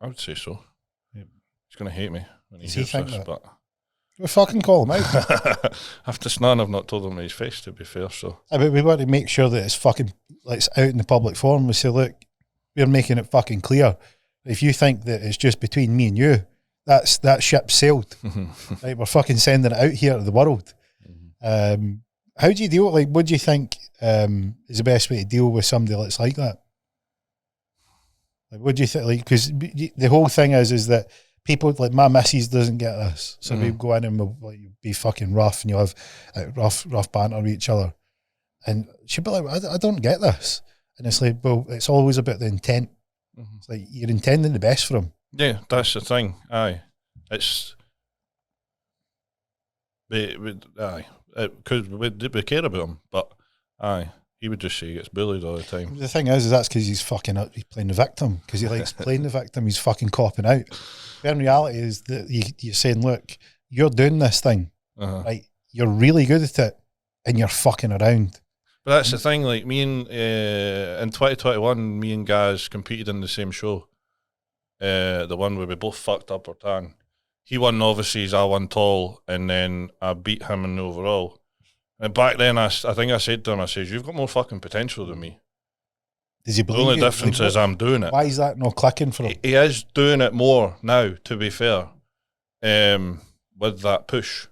I would say so. Yep. He's going to hate me when he hears this, but we fucking call him out. After Snan, I've not told him to his face, to be fair. So, but we want to make sure that it's fucking it's out in the public forum. We say, look, we're making it fucking clear. If you think that it's just between me and you, that ship sailed. Right, we're fucking sending it out here to the world. How do you deal? Like, what do you think is the best way to deal with somebody that's like that? Like, what do you think? Like, because the whole thing is that people like my missus doesn't get this, so we go in and we'll be fucking rough, and you'll have rough banter with each other, and she'll be like, I don't get this, and it's like, well, it's always about the intent. It's like you're intending the best for him. Yeah, that's the thing. Aye, it's because we care about him, but aye, he would just say he gets bullied all the time. The thing is that's because he's fucking out. He's playing the victim because he likes playing the victim. He's fucking copping out. But in reality, is that you're saying, look, you're doing this thing, right? You're really good at it, and you're fucking around. But that's the thing. Like me and in 2021, me and Gaz competed in the same show. The one where we both fucked up our tan. He won novices, I won tall, and then I beat him in the overall. And back then, I think I said to him, I said, you've got more fucking potential than me. Does he believe the only you? difference is I'm doing it. Why is that not clicking for him? He is doing it more now, to be fair, with that push.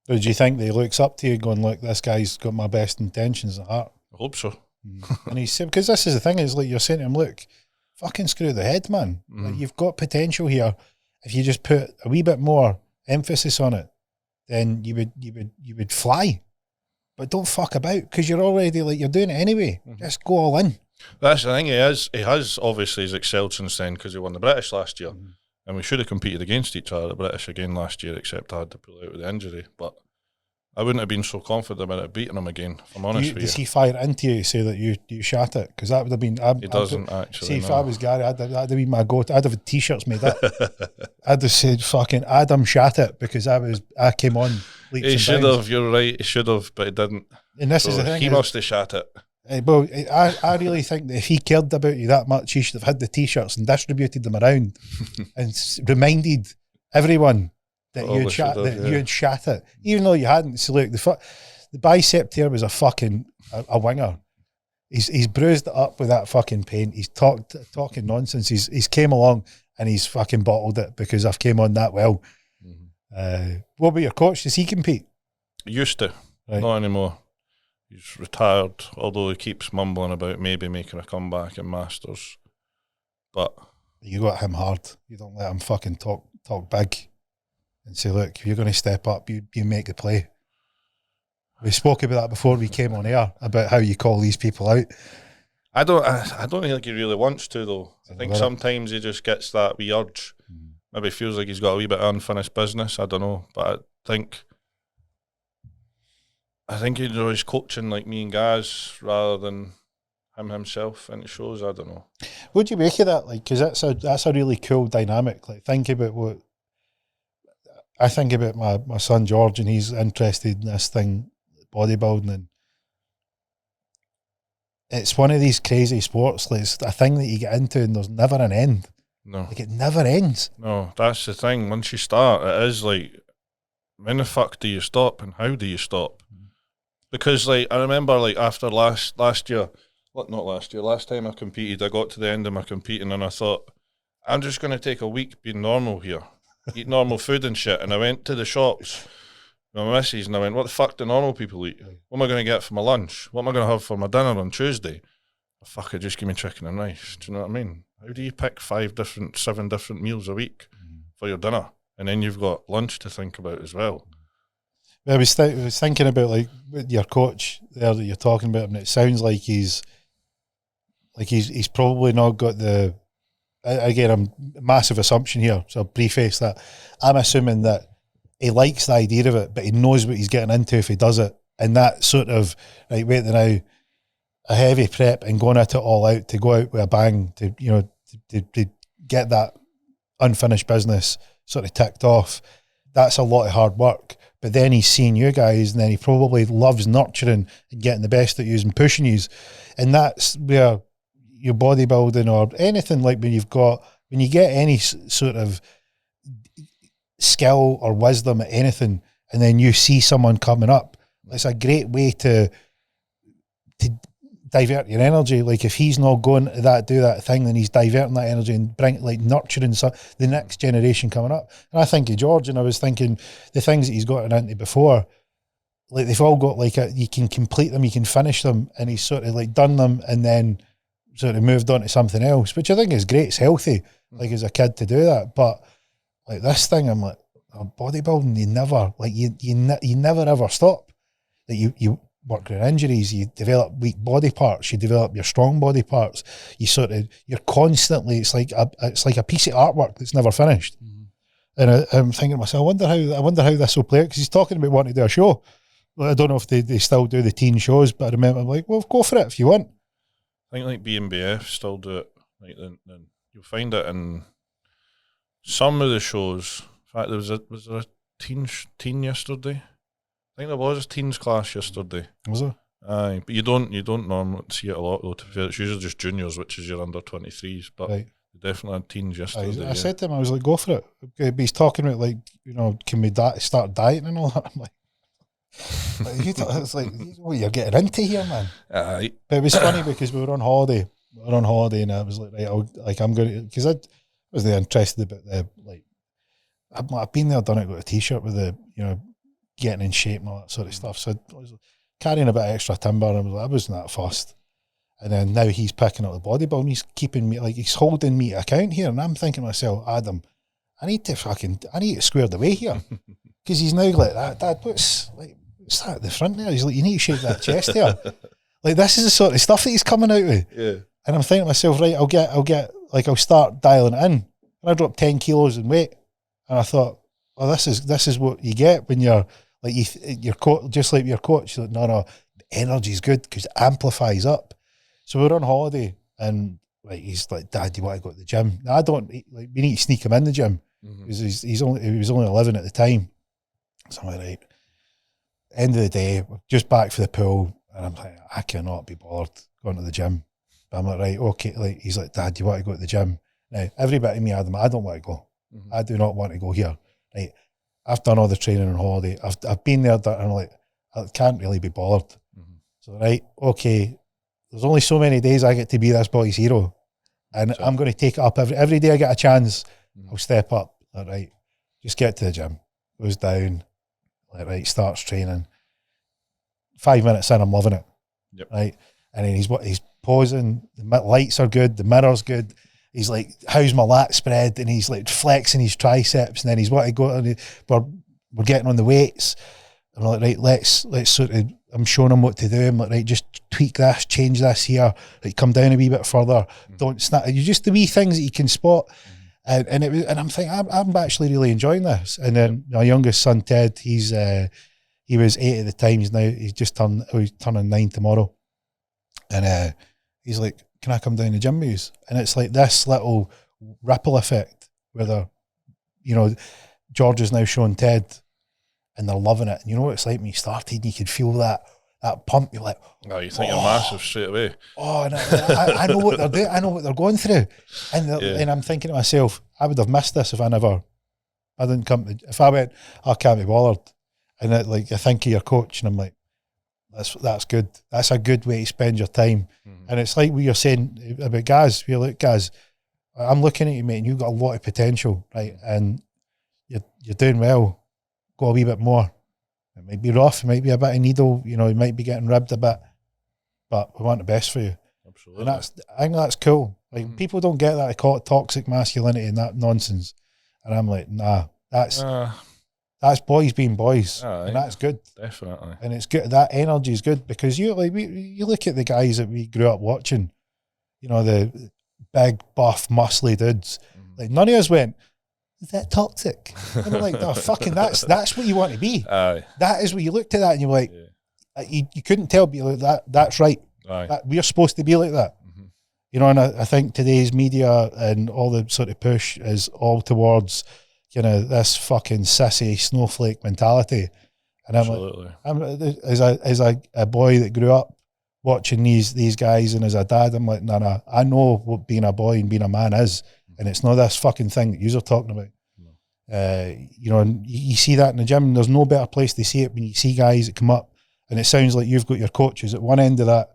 So do you think that he looks up to you going, look, this guy's got my best intentions at heart? I hope so. And he's saying, because this is the thing, is like you're saying to him, look, fucking screw the head, man. Like, you've got potential here. If you just put a wee bit more emphasis on it, then you would fly. But don't fuck about, because you're already like you're doing it anyway. Just go all in. That's the thing. He has obviously excelled since then because he won the British last year, and we should have competed against each other at the British again last year, except I had to pull out with the injury. But I wouldn't have been so confident about it beating him again, if I'm honest with you. Does he fire into you to say that you shot it? Because that would have been... He doesn't actually, see, if I was Gary, that'd have been my go-to. I'd have T-shirts made up. I'd have said, fucking Adam shot it, because I came on leaps He should have, you're right, he should have, but he didn't. And this is the thing. He must have shot it. Well, I really think that if he cared about you that much, he should have had the T-shirts and distributed them around and reminded everyone that you had shot it, even though you hadn't. So look, the bicep tear was a winger. He's bruised it up with that fucking paint. He's talking nonsense. He's came along and he's fucking bottled it because I've came on that well. What about your coach? Does he compete? Used to, not anymore. He's retired, although he keeps mumbling about maybe making a comeback in Masters. But you got him hard. You don't let him fucking talk big and say, look, if you're going to step up, you make the play. We spoke about that before we came on air, about how you call these people out. I don't think he really wants to, though. I think sometimes he just gets that wee urge. Maybe feels like he's got a wee bit of unfinished business. I don't know. But I think he enjoys coaching like me and Gaz rather than him himself into shows. I don't know. What do you make of that? Like, because that's a really cool dynamic. Like, think about what I think about my son George, and he's interested in this thing, bodybuilding, and it's one of these crazy sports. Like, it's a thing that you get into, and there's never an end. No, like it never ends. No, that's the thing. Once you start, it is like, when the fuck do you stop, and how do you stop? Because like I remember, like after last time I competed, I got to the end of my competing, and I thought, I'm just going to take a week being normal here, eat normal food and shit. And I went to the shops with my missus, and I went, what the fuck do normal people eat? What am I going to get for my lunch? What am I going to have for my dinner on Tuesday? Oh, fuck it, just give me chicken and rice. Do you know what I mean? How do you pick 7 different meals a week for your dinner? And then you've got lunch to think about as well. I was thinking about like your coach there that you're talking about, and it sounds like he's probably not got the. Again, I'm massive assumption here, so I'll preface that. I'm assuming that he likes the idea of it, but he knows what he's getting into if he does it, and that sort of right. Wait, now a heavy prep and going at it all out to go out with a bang to to get that unfinished business sort of ticked off. That's a lot of hard work. But then he's seeing you guys, and then he probably loves nurturing and getting the best at you and pushing you. And that's where your bodybuilding or anything, like when you get any sort of skill or wisdom at anything, and then you see someone coming up, it's a great way to divert your energy. Like if he's not going to do that thing, then he's diverting that energy and nurturing the next generation coming up. And I think of George, and I was thinking the things that he's gotten into before, like they've all got like you can complete them, you can finish them, and he's sort of like done them and then sort of moved on to something else, which I think is great. It's healthy, like as a kid to do that. But like this thing, I'm like, bodybuilding, you never ever stop. Like work your injuries, you develop weak body parts, you develop your strong body parts. You're constantly, it's like a piece of artwork that's never finished. And I'm thinking to myself, I wonder how this will play out, because he's talking about wanting to do a show. Well, I don't know if they still do the teen shows, but I remember I'm like, well, go for it if you want. I think like BMBF still do it. Like then you'll find it in some of the shows. In fact, was there a teen yesterday? I think there was a teens class yesterday. Was there? Aye, but you don't normally see it a lot though. To be fair, it's usually just juniors, which is your under 23s. But right. they definitely had teens yesterday. I said to him, I was like, go for it. Okay, but he's talking about like, can we start dieting and all that? I'm like, it's like, what you're getting into here, man. Aye. But it was funny because we were on holiday. And I was like, right, I'm going to, because I was there interested about the, like, I've been there, done it, got a t-shirt with the, getting in shape and all that sort of stuff. So I was carrying a bit of extra timber, and I wasn't that fussed. And then now he's picking up the bodybuilding, he's keeping me, like, he's holding me to account here. And I'm thinking to myself, Adam, I need to square the way here. Because he's now like, Dad, what's that at the front there? He's like, you need to shake that chest there. Like, this is the sort of stuff that he's coming out with. Yeah. And I'm thinking to myself, right, I'll start dialing it in. And I dropped 10 kilos in weight. And I thought, well, this is what you get when you're like, your coach, just like your coach. Like, no, energy's good because it amplifies up. So we're on holiday, and like, he's like, Dad, do you want to go to the gym? No, I don't. Like, we need to sneak him in the gym because he was only 11 at the time. So I'm like, right. End of the day, we're just back for the pool, and I'm like, I cannot be bothered going to the gym. But I'm like, right, okay. Like, he's like, Dad, do you want to go to the gym? Now, every bit of me, Adam, I don't want to go. I do not want to go here. Right, I've done all the training on holiday. I've been there, and I'm like, I can't really be bothered. So, right, okay, there's only so many days I get to be this boy's hero, and I'm going to take it up every day I get a chance. I'll step up. All right, just get to the gym. Goes down. Like, right, starts training. 5 minutes in, I'm loving it. Yep. Right, and then he's posing. The lights are good. The mirror's good. He's like, how's my lat spread? And he's like flexing his triceps, and then he's wanting to go on. We're getting on the weights. And I'm like, right, let's sort of, I'm showing him what to do. I'm like, right, just tweak this, change this here, like, come down a wee bit further. Don't snap. You just the wee things that you can spot. And I'm thinking, I'm actually really enjoying this. And then my youngest son, Ted, he was 8 at the time. He's just turning 9 tomorrow. And he's like, can I come down to gym with you? And it's like this little ripple effect where George is now showing Ted, and they're loving it. And you know what it's like when you started, and you could feel that pump. You're like, oh, you think you're massive straight away. Oh, and I know what they're doing. I know what they're going through. And I'm thinking to myself, I would have missed this if I didn't come to, if I went, I can't be bothered. And I think of your coach, and I'm like, that's good. That's a good way to spend your time. And it's like what you're saying about Gaz. You're like, Gaz, I'm looking at you, mate, and you've got a lot of potential, right? And you're doing well. Go a wee bit more. It might be rough. It might be a bit of needle. You might be getting ribbed a bit, but we want the best for you. Absolutely. And I think that's cool. Like, people don't get that. They call it toxic masculinity and that nonsense. And I'm like, nah, that's boys being boys, and that's good. Definitely. And it's good. That energy is good, because you look at the guys that we grew up watching, the big, buff, muscly dudes. Like, none of us went, is that toxic? And I'm like, no, fucking, that's what you want to be. Aye. That is what you looked at that, and you're like, you couldn't tell, but you're like, that's right. Aye. We're supposed to be like that. And I think today's media and all the sort of push is all towards this fucking sissy snowflake mentality. And Absolutely. I'm like, as a boy that grew up watching these guys, and as a dad, I'm like, no, I know what being a boy and being a man is, and it's not this fucking thing that you're talking about. And you see that in the gym. There's no better place to see it when you see guys that come up, and it sounds like you've got your coaches at one end of that,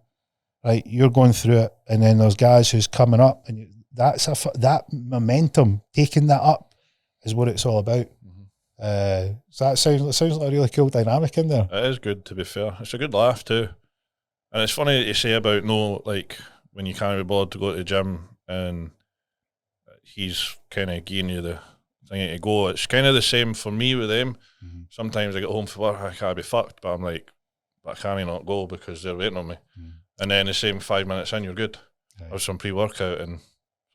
right? You're going through it, and then there's guys who's coming up, and that momentum, taking that up, is what it's all about. So that sounds like a really cool dynamic in there. It is good, to be fair. It's a good laugh too, and it's funny that you say about when you can't be bothered to go to the gym, and he's kind of giving you the thing to go. It's kind of the same for me with them. Sometimes I get home from work, I can't be fucked, but I'm like, but I can't not go because they're waiting on me. And then the same 5 minutes in, you're good. Right. Or some pre-workout, and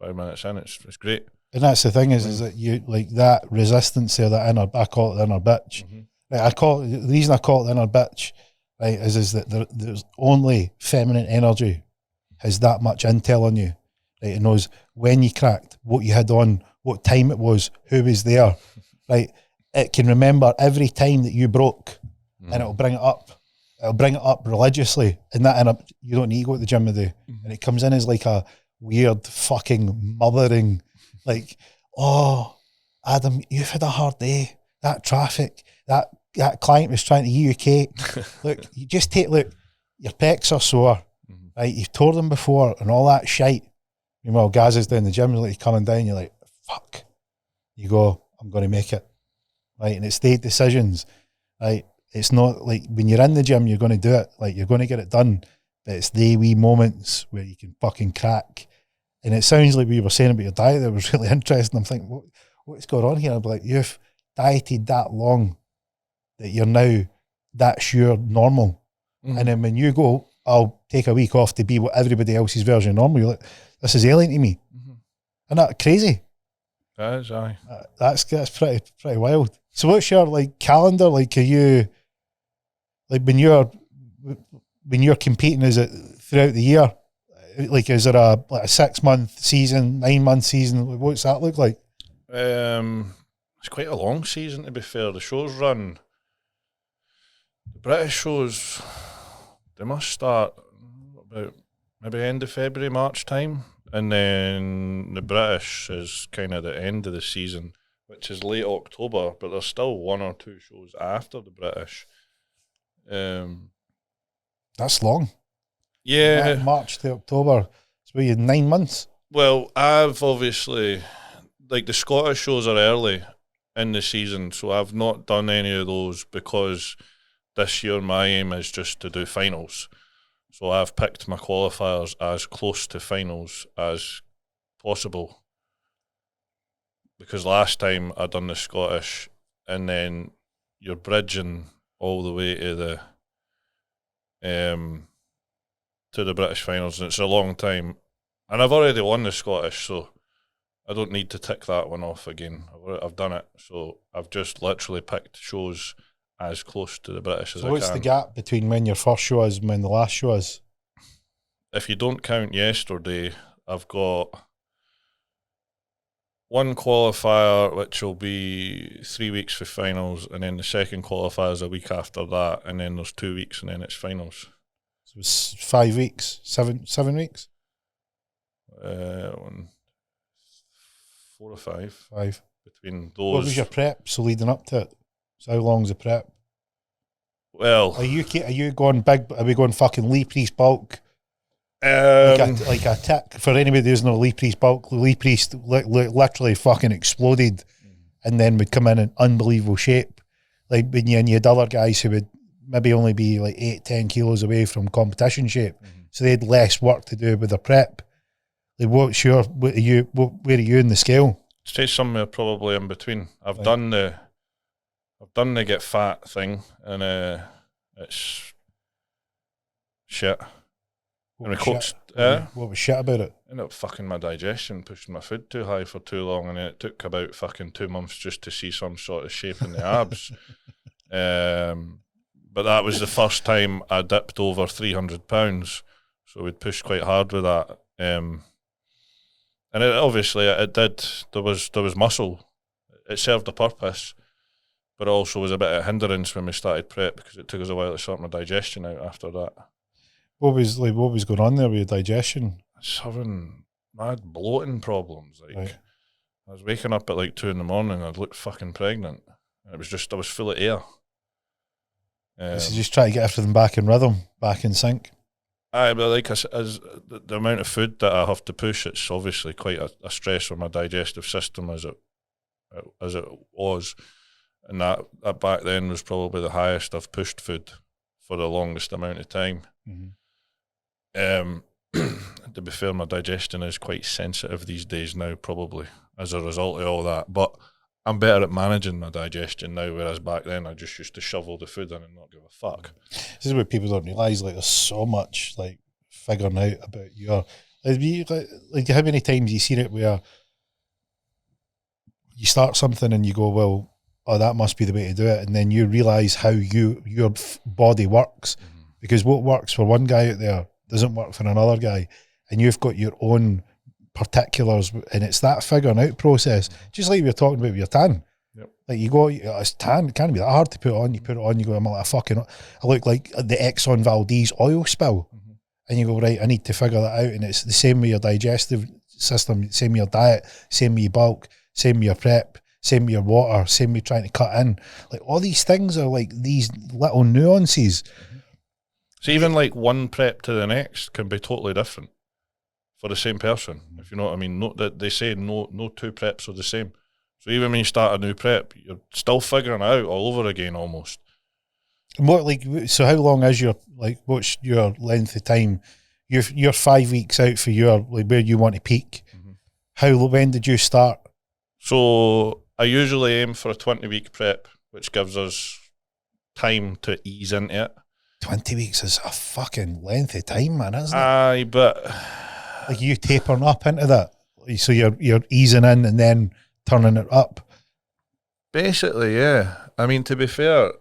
5 minutes in, it's great. And that's the thing is that you like that resistance there, that inner, I call it the inner bitch. Like the reason I call it the inner bitch, right, is that there's only feminine energy has that much intel on you. Right, it knows when you cracked, what you had on, what time it was, who was there. Right, it can remember every time that you broke, and it'll bring it up. It'll bring it up religiously, and that you don't need to go to the gym with you. And it comes in as like a weird fucking mothering, like, oh, Adam, you've had a hard day. That traffic, that client was trying to eat you a cake. Look, you just look, your pecs are sore, right? You've tore them before and all that shite. Meanwhile, Gaz is down the gym, like coming down, you're like, fuck. You go, I'm going to make it, right? And it's the decisions, right? It's not like when you're in the gym, you're going to do it, like you're going to get it done. But it's the wee moments where you can fucking crack. And it sounds like we were saying about your diet that was really interesting. I'm thinking, what's going on here? I'm like, you've dieted that long that you're now, that's your normal. And then when you go, I'll take a week off to be what everybody else's version of normal, you're like, this is alien to me. Isn't that crazy? That is, aye. That's pretty wild. So what's your like calendar? Like, are you, like when you're competing, is it throughout the year? Like, is it a 6 month season, 9 month season? What's that look like? It's quite a long season, to be fair. The shows run, the British shows, they must start about maybe end of February, March time. And then the British is kind of the end of the season, which is late October, but there's still 1 or 2 shows after the British. That's long. Yeah. March to October. So you had 9 months. Well, I've obviously, like the Scottish shows are early in the season, so I've not done any of those because this year my aim is just to do finals. So I've picked my qualifiers as close to finals as possible. Because last time I done the Scottish, and then you're bridging all the way to the British finals, and it's a long time. And I've already won the Scottish, so I don't need to tick that one off again. I've done it, so I've just literally picked shows as close to the British as I can. So what's the gap between when your first show is and when the last show is? If you don't count yesterday, I've got one qualifier, which will be 3 weeks for finals, and then the second qualifier is a week after that, and then there's 2 weeks, and then it's finals. So it's 5 weeks, 7 weeks? 4 or 5. 5. Between those. What was your prep? So leading up to it? So how long's the prep? Well, are you going big? Are we going fucking Lee Priest bulk? Like a tick for anybody who's not Lee Priest bulk. Lee Priest literally fucking exploded, and then would come in unbelievable shape. Like when you had other guys who would maybe only be like 8-10 kilos away from competition shape, so they had less work to do with their prep. Like, where are you in the scale? Stay somewhere probably in between. I've done the get fat thing, and it's shit. What was shit about it? Ended up fucking my digestion, pushing my food too high for too long, and then it took about fucking 2 months just to see some sort of shape in the abs. But that was the first time I dipped over 300 pounds, so we'd pushed quite hard with that. And it did. There was muscle. It served a purpose, but it also was a bit of a hindrance when we started prep because it took us a while to sort my digestion out after that. What was going on there with your digestion? I was having mad bloating problems. Right. I was waking up at like 2 a.m. and I'd look fucking pregnant. I was full of air. So just try to get everything back in rhythm, back in sync. Aye, but like as the amount of food that I have to push, it's obviously quite a stress on my digestive system as it was, and that back then was probably the highest I've pushed food for the longest amount of time. To be fair, my digestion is quite sensitive these days now, probably as a result of all that. But I'm better at managing my digestion now, whereas back then I just used to shovel the food in and not give a fuck. This is what people don't realise. Like, there's so much like figuring out about your like how many times you seen it where you start something and you go, well, oh, that must be the way to do it, and then you realise how your body works, because what works for one guy out there doesn't work for another guy, and you've got your own particulars, and it's that figuring out process. Just like we were talking about with your tan. Yep. Like you go, it's tan, it can't be that hard to put on. You put it on, you go, I'm like I look like the Exxon Valdez oil spill, and you go, right, I need to figure that out. And it's the same with your digestive system, same with your diet, same with your bulk, same with your prep, same with your water, same with trying to cut in. Like all these things are like these little nuances. So even like one prep to the next can be totally different for the same person, if you know what I mean. That they say no two preps are the same. So even when you start a new prep, you're still figuring it out all over again almost. And what, like, so how long is your, like, what's your length of time? You're 5 weeks out for your, like, where you want to peak. When did you start? So I usually aim for a 20-week prep, which gives us time to ease into it. 20 weeks is a fucking length of time, man, isn't it? Aye, but like you tapering up into that, so you're easing in and then turning it up. Basically, yeah. I mean, to be fair,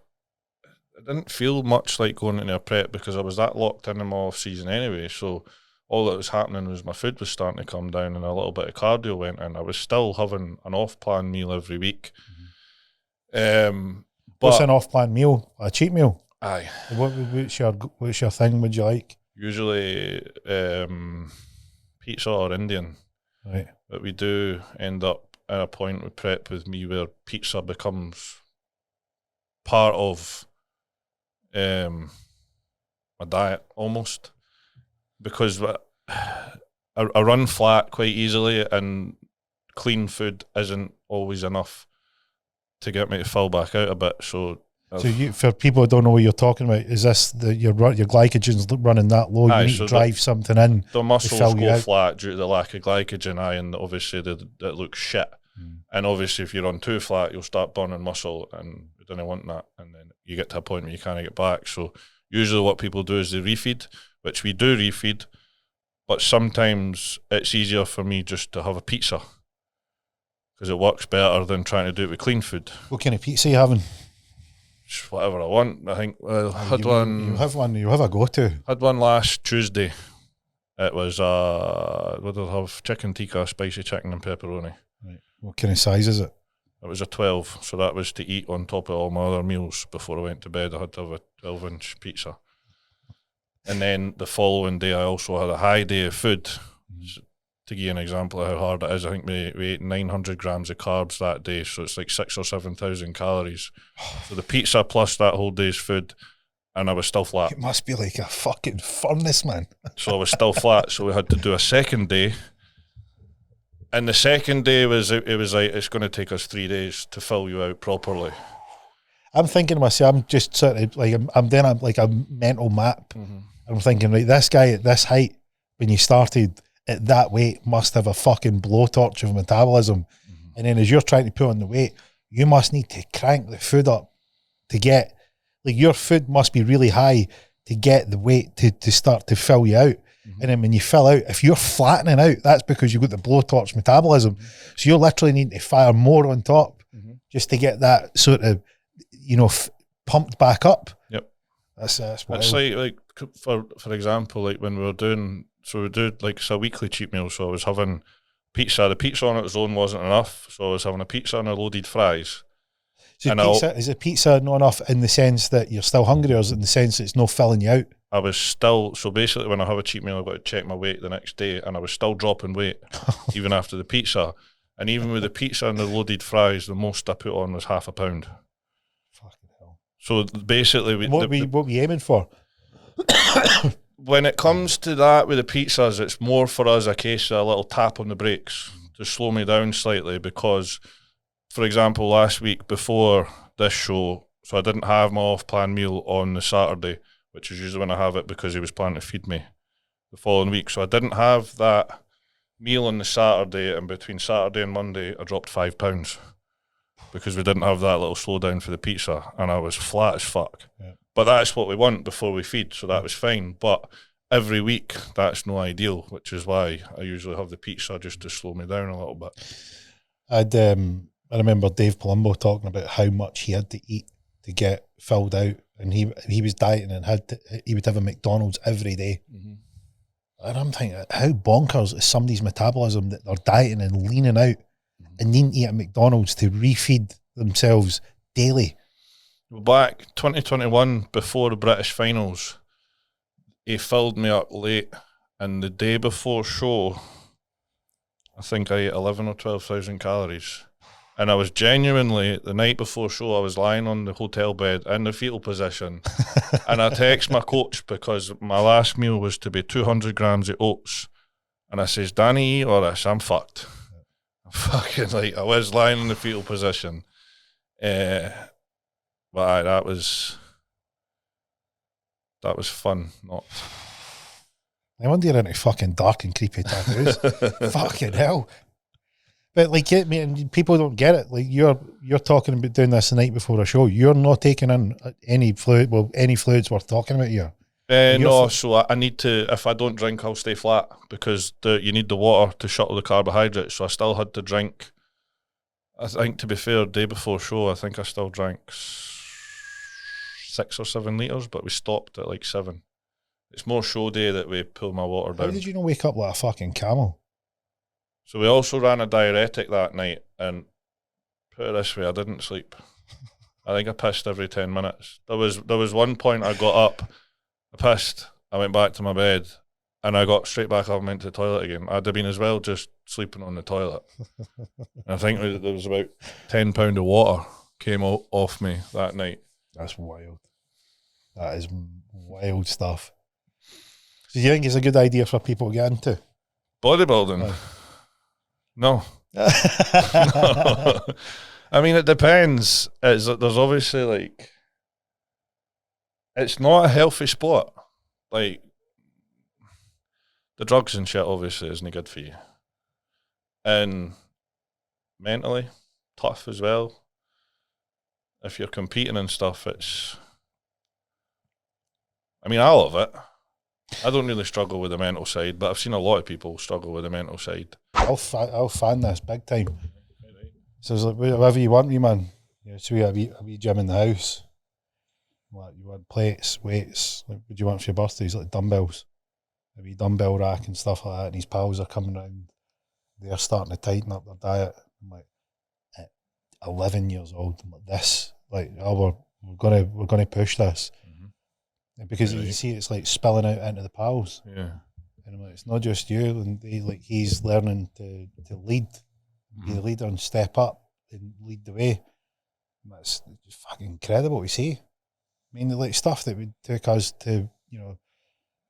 I didn't feel much like going into a prep because I was that locked in my off season anyway. So all that was happening was my food was starting to come down and a little bit of cardio went in. I was still having an off-plan meal every week. What's an off-plan meal? A cheat meal? Aye. What's your thing? Would you like? Usually pizza or Indian. Right. But we do end up at a point with prep with me where pizza becomes part of my diet almost, because I run flat quite easily and clean food isn't always enough to get me to fill back out a bit. So for people who don't know what you're talking about, is this your glycogen's running that low? You need to drive something in. The muscles go flat due to the lack of glycogen, and obviously it looks shit. And obviously if you run too flat, you'll start burning muscle, and we don't want that. And then you get to a point where you can't get back. So usually what people do is they refeed, which we do refeed, but sometimes it's easier for me just to have a pizza because it works better than trying to do it with clean food. What kind of pizza are you having? Just whatever I want. I think You have a go-to. Had one last Tuesday. It was what did I have? Chicken tikka, spicy chicken and pepperoni. Right. What kind of size is it? It was a 12, so that was to eat on top of all my other meals before I went to bed. I had to have a 12-inch pizza. And then the following day I also had a high day of food. To give you an example of how hard it is, I think we ate 900 grams of carbs that day, so it's like 6,000 or 7,000 calories. So the pizza plus that whole day's food, and I was still flat. It must be like a fucking furnace, man. So I was still flat, so we had to do a second day. And the second day it was like, it's going to take us 3 days to fill you out properly. I'm thinking to myself, I'm just sort of like, I'm doing a mental map. I'm thinking, right, this guy at this height, when you started at that weight, must have a fucking blowtorch of metabolism. And then as you're trying to put on the weight, you must need to crank the food up to get, like, your food must be really high to get the weight to start to fill you out. And then when you fill out, if you're flattening out, that's because you've got the blowtorch metabolism. So you're literally needing to fire more on top just to get that sort of, pumped back up. Yep. That's it's like for example, like when we were doing, so we do like it's a weekly cheat meal. So I was having pizza. The pizza on its own wasn't enough, so I was having a pizza and a loaded fries. So is a pizza not enough in the sense that you're still hungry, or is it in the sense that it's not filling you out? I was still, so basically when I have a cheat meal, I've got to check my weight the next day, and I was still dropping weight even after the pizza. And even with the pizza and the loaded fries, the most I put on was half a pound. Fucking hell. So basically... What were you aiming for? When it comes to that with the pizzas, it's more for us a case of a little tap on the brakes to slow me down slightly, because, for example, last week before this show, so I didn't have my off-plan meal on the Saturday, which is usually when I have it because he was planning to feed me the following week. So I didn't have that meal on the Saturday, and between Saturday and Monday, I dropped 5 pounds. because we didn't have that little slowdown for the pizza, and I was flat as fuck. Yeah. But that's what we want before we feed, so that was fine. But every week, that's no ideal, which is why I usually have the pizza just to slow me down a little bit. I remember Dave Palumbo talking about how much he had to eat to get filled out, and he was dieting and he would have a McDonald's every day. Mm-hmm. And I'm thinking, how bonkers is somebody's metabolism that they're dieting and leaning out and needing to eat at McDonald's to refeed themselves daily? Back 2021, before the British finals, he filled me up late, and the day before show, I think I ate 11 or 12,000 calories. And I was genuinely, the night before show, I was lying on the hotel bed in the fetal position. And I text my coach because my last meal was to be 200 grams of oats. And I says, Danny, eat all this, I'm fucked. I'm fucking like, I was lying in the fetal position. But that was fun, not. I wonder you're into fucking dark and creepy tattoos. Fucking hell. But like, man, people don't get it. Like, you're talking about doing this the night before a show. You're not taking in any fluid. Well, any fluids worth talking about here. No, so I need to. If I don't drink, I'll stay flat because you need the water to shuttle the carbohydrates. So I still had to drink. I think, to be fair, day before show, I think I still drank 6 or 7 litres, but we stopped at like 7. It's more show day that we pull my water down. How did you not wake up like a fucking camel? So we also ran a diuretic that night, and put it this way, I didn't sleep. I think I pissed every 10 minutes. There was one point I got up, I pissed, I went back to my bed, and I got straight back up and went to the toilet again. I'd have been as well just sleeping on the toilet. And I think there was about £10 of water came off me that night. That's wild. That is wild stuff. So do you think it's a good idea for people to get into bodybuilding? No. No. I mean, it depends. There's obviously, like, it's not a healthy sport. Like, the drugs and shit obviously isn't good for you. And mentally, tough as well. If you're competing and stuff, I mean, I love it. I don't really struggle with the mental side, but I've seen a lot of people struggle with the mental side. I'll fan this big time. So it's like, whatever you want, me man. Yeah, so we have a wee gym in the house. What you want? Plates, weights. Like, what do you want for your birthday? Like dumbbells, a wee dumbbell rack and stuff like that. And his pals are coming round. They're starting to tighten up their diet. I'm like, at 11 years old, I'm like, this, like, oh, we're gonna push this. Because you see it's like spilling out into the pals. Yeah. And I'm like, it's not just you. And he's learning to lead, be the leader and step up and lead the way. And that's just fucking incredible to see. I mean, like stuff that would take us to, you know,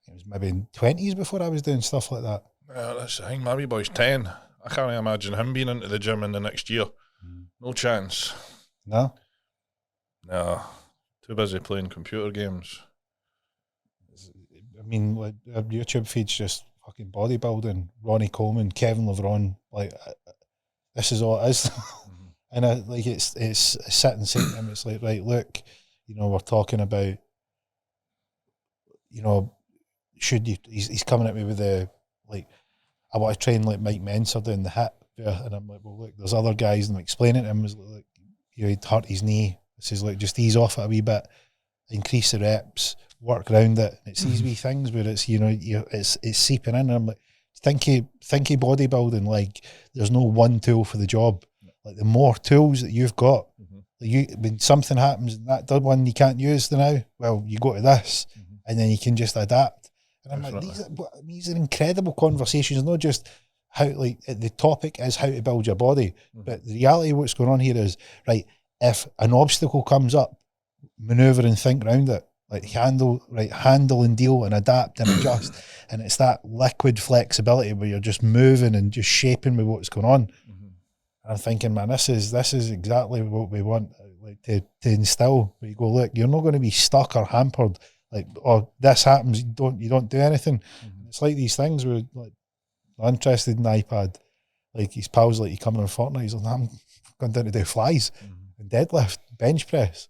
it was maybe in 20s before I was doing stuff like that. Yeah, that's the thing. My wee boy's 10. I can't imagine him being into the gym in the next year. No chance. No? No. Too busy playing computer games. I mean, like, our YouTube feed's just fucking bodybuilding. Ronnie Coleman, Kevin Leveron, like, this is all it is. And it's sitting saying to him, it's like, right, look, you know, we're talking about, you know, should you, he's coming at me with the, like, I want to train like Mike Menser doing the hip. Yeah. And I'm like, well, look, there's other guys, and I'm explaining to him, was like, you know, he'd hurt his knee. It says, like, just ease off it a wee bit, increase the reps, work around it. And it's these wee things where it's, you know, it's seeping in. And I'm like, thinky bodybuilding, like, there's no one tool for the job. Like, the more tools that you've got, like, when something happens and that one you can't use now, well, you go to this, and then you can just adapt. And I'm like, these are incredible conversations, not just how, like, the topic is how to build your body, but the reality of what's going on here is, right, if an obstacle comes up, maneuver and think around it, like, handle and deal and adapt and adjust. And it's that liquid flexibility where you're just moving and just shaping with what's going on. And I'm thinking, man, this is exactly what we want, like, to instill. Where you go, look, you're not going to be stuck or hampered. Like, oh, this happens, you don't do anything. It's like these things where, like, I'm interested in iPad. like his pals like, you coming on Fortnite? He's like, nah, I'm going down to do flies and deadlift, bench press.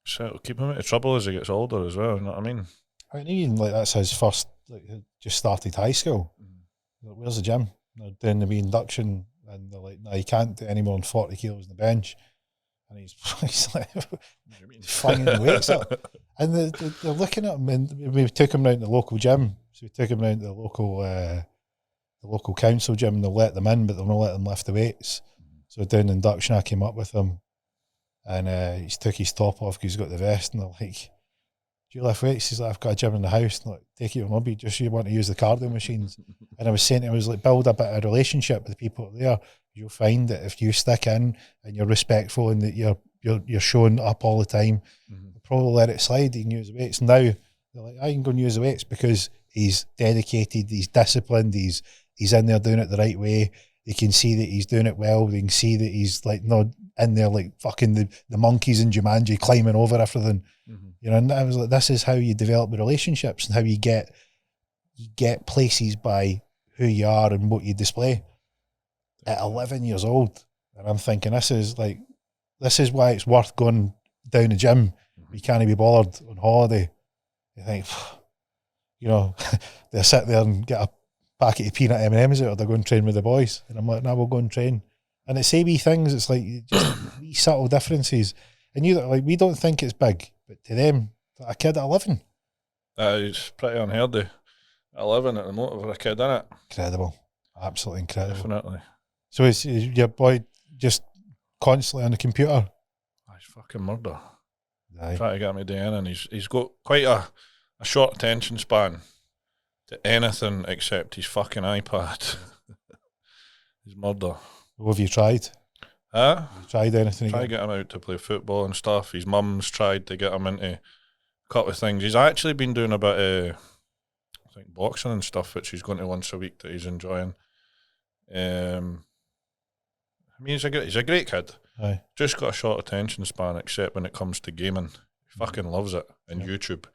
So it'll keep him out of trouble as he gets older as well, you know what I mean? I mean, even like that's his first, like, just started high school. Like, where's the gym? They're doing the induction, and they're like, no, you can't do any more than 40 kilos on the bench. And he's like, flinging the weights up. And they're looking at him, and we took him round to the local gym. So we took him round to the local council gym, and they'll let them in, but they'll not let them lift the weights. So doing the induction, I came up with him, and he's took his top off because he's got the vest, and they're like, do you lift weights? He's like, I've got a gym in the house. And like, take it or not, just you want to use the cardio machines. And I was saying to him, I was like, build a bit of a relationship with the people there. You'll find that if you stick in and you're respectful and that you're showing up all the time, probably let it slide. You can use the weights. Now they're like, I can go and use the weights because he's dedicated, he's disciplined, he's in there doing it the right way. They can see that he's doing it well. They can see that he's like not in there like fucking the monkeys in Jumanji climbing over everything. You know, and I was like, this is how you develop the relationships and how you get places by who you are and what you display at 11 years old. And I'm thinking, this is why it's worth going down the gym. You can't be bothered on holiday. You think, you know, they sit there and get a packet of peanut M&Ms out, or they're going to train with the boys. And I'm like, no, we'll go and train. And it's wee things, it's like just wee subtle differences. And we don't think it's big, but to them, a kid at 11. It's pretty unheard of. 11 at the moment for a kid, isn't it? Incredible. Absolutely incredible. Definitely. So is your boy just constantly on the computer? He's fucking murder. Aye. Trying to get me doing, and he's got quite a short attention span to anything except his fucking iPad. He's murder. What have you tried? Huh? Have you tried anything? Try to get him out to play football and stuff. His mum's tried to get him into a couple of things. He's actually been doing a bit of, I think, boxing and stuff, which he's going to once a week that he's enjoying. I mean, he's a great kid. Aye. Just got a short attention span, except when it comes to gaming. He fucking loves it. And YouTube.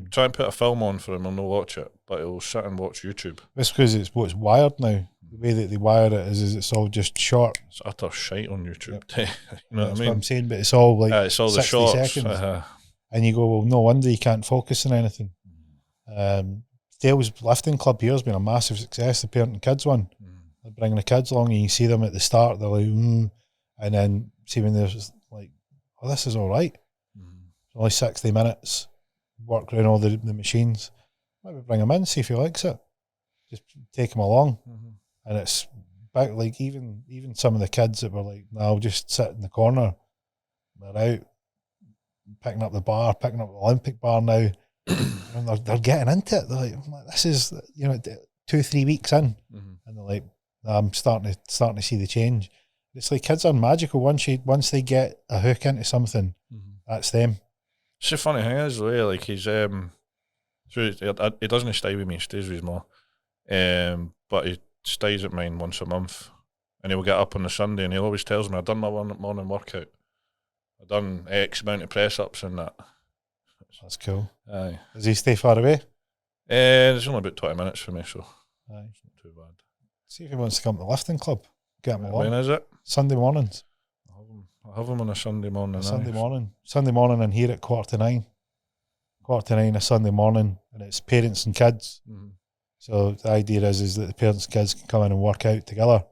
Try and put a film on for him, he'll not watch it, but he'll sit and watch YouTube. It's because it's what's wired now. The way that they wire it is it's all just short. It's utter shite on YouTube. Yep. You know That's what I mean? what I'm saying, but it's all like it's all the 60 shorts. seconds. And you go, well, no wonder you can't focus on anything. Dale's lifting club here has been a massive success, the parent and kids one. They're bringing the kids along, and you can see them at the start, they're like, and then see when they're just like, oh, this is all right. It's only 60 minutes, work around all the machines. Maybe bring him in, see if he likes it. Just take him along. And it's back, like, even some of the kids that were like, no, I'll just sit in the corner. They're out, picking up the bar, picking up the Olympic bar now. And they're getting into it. They're like, this is, 2-3 weeks in. And they're like, I'm starting to see the change. It's like kids are magical. Once they get a hook into something, that's them. It's a funny thing is, like, he's so he doesn't stay with me, he stays with his mum. But he stays at mine once a month, and he'll get up on the Sunday and he always tells me, I've done my morning workout. I've done X amount of press ups and that. That's cool. Aye. Does he stay far away? It's only about 20 minutes for me, so aye, it's not too bad. See if he wants to come to the lifting club. Get him along. When is it? Sunday mornings. I'll have him on a Sunday morning. Sunday morning, and here at 9:15. 9:15 a Sunday morning, and it's parents and kids. So the idea is that the parents and kids can come in and work out together,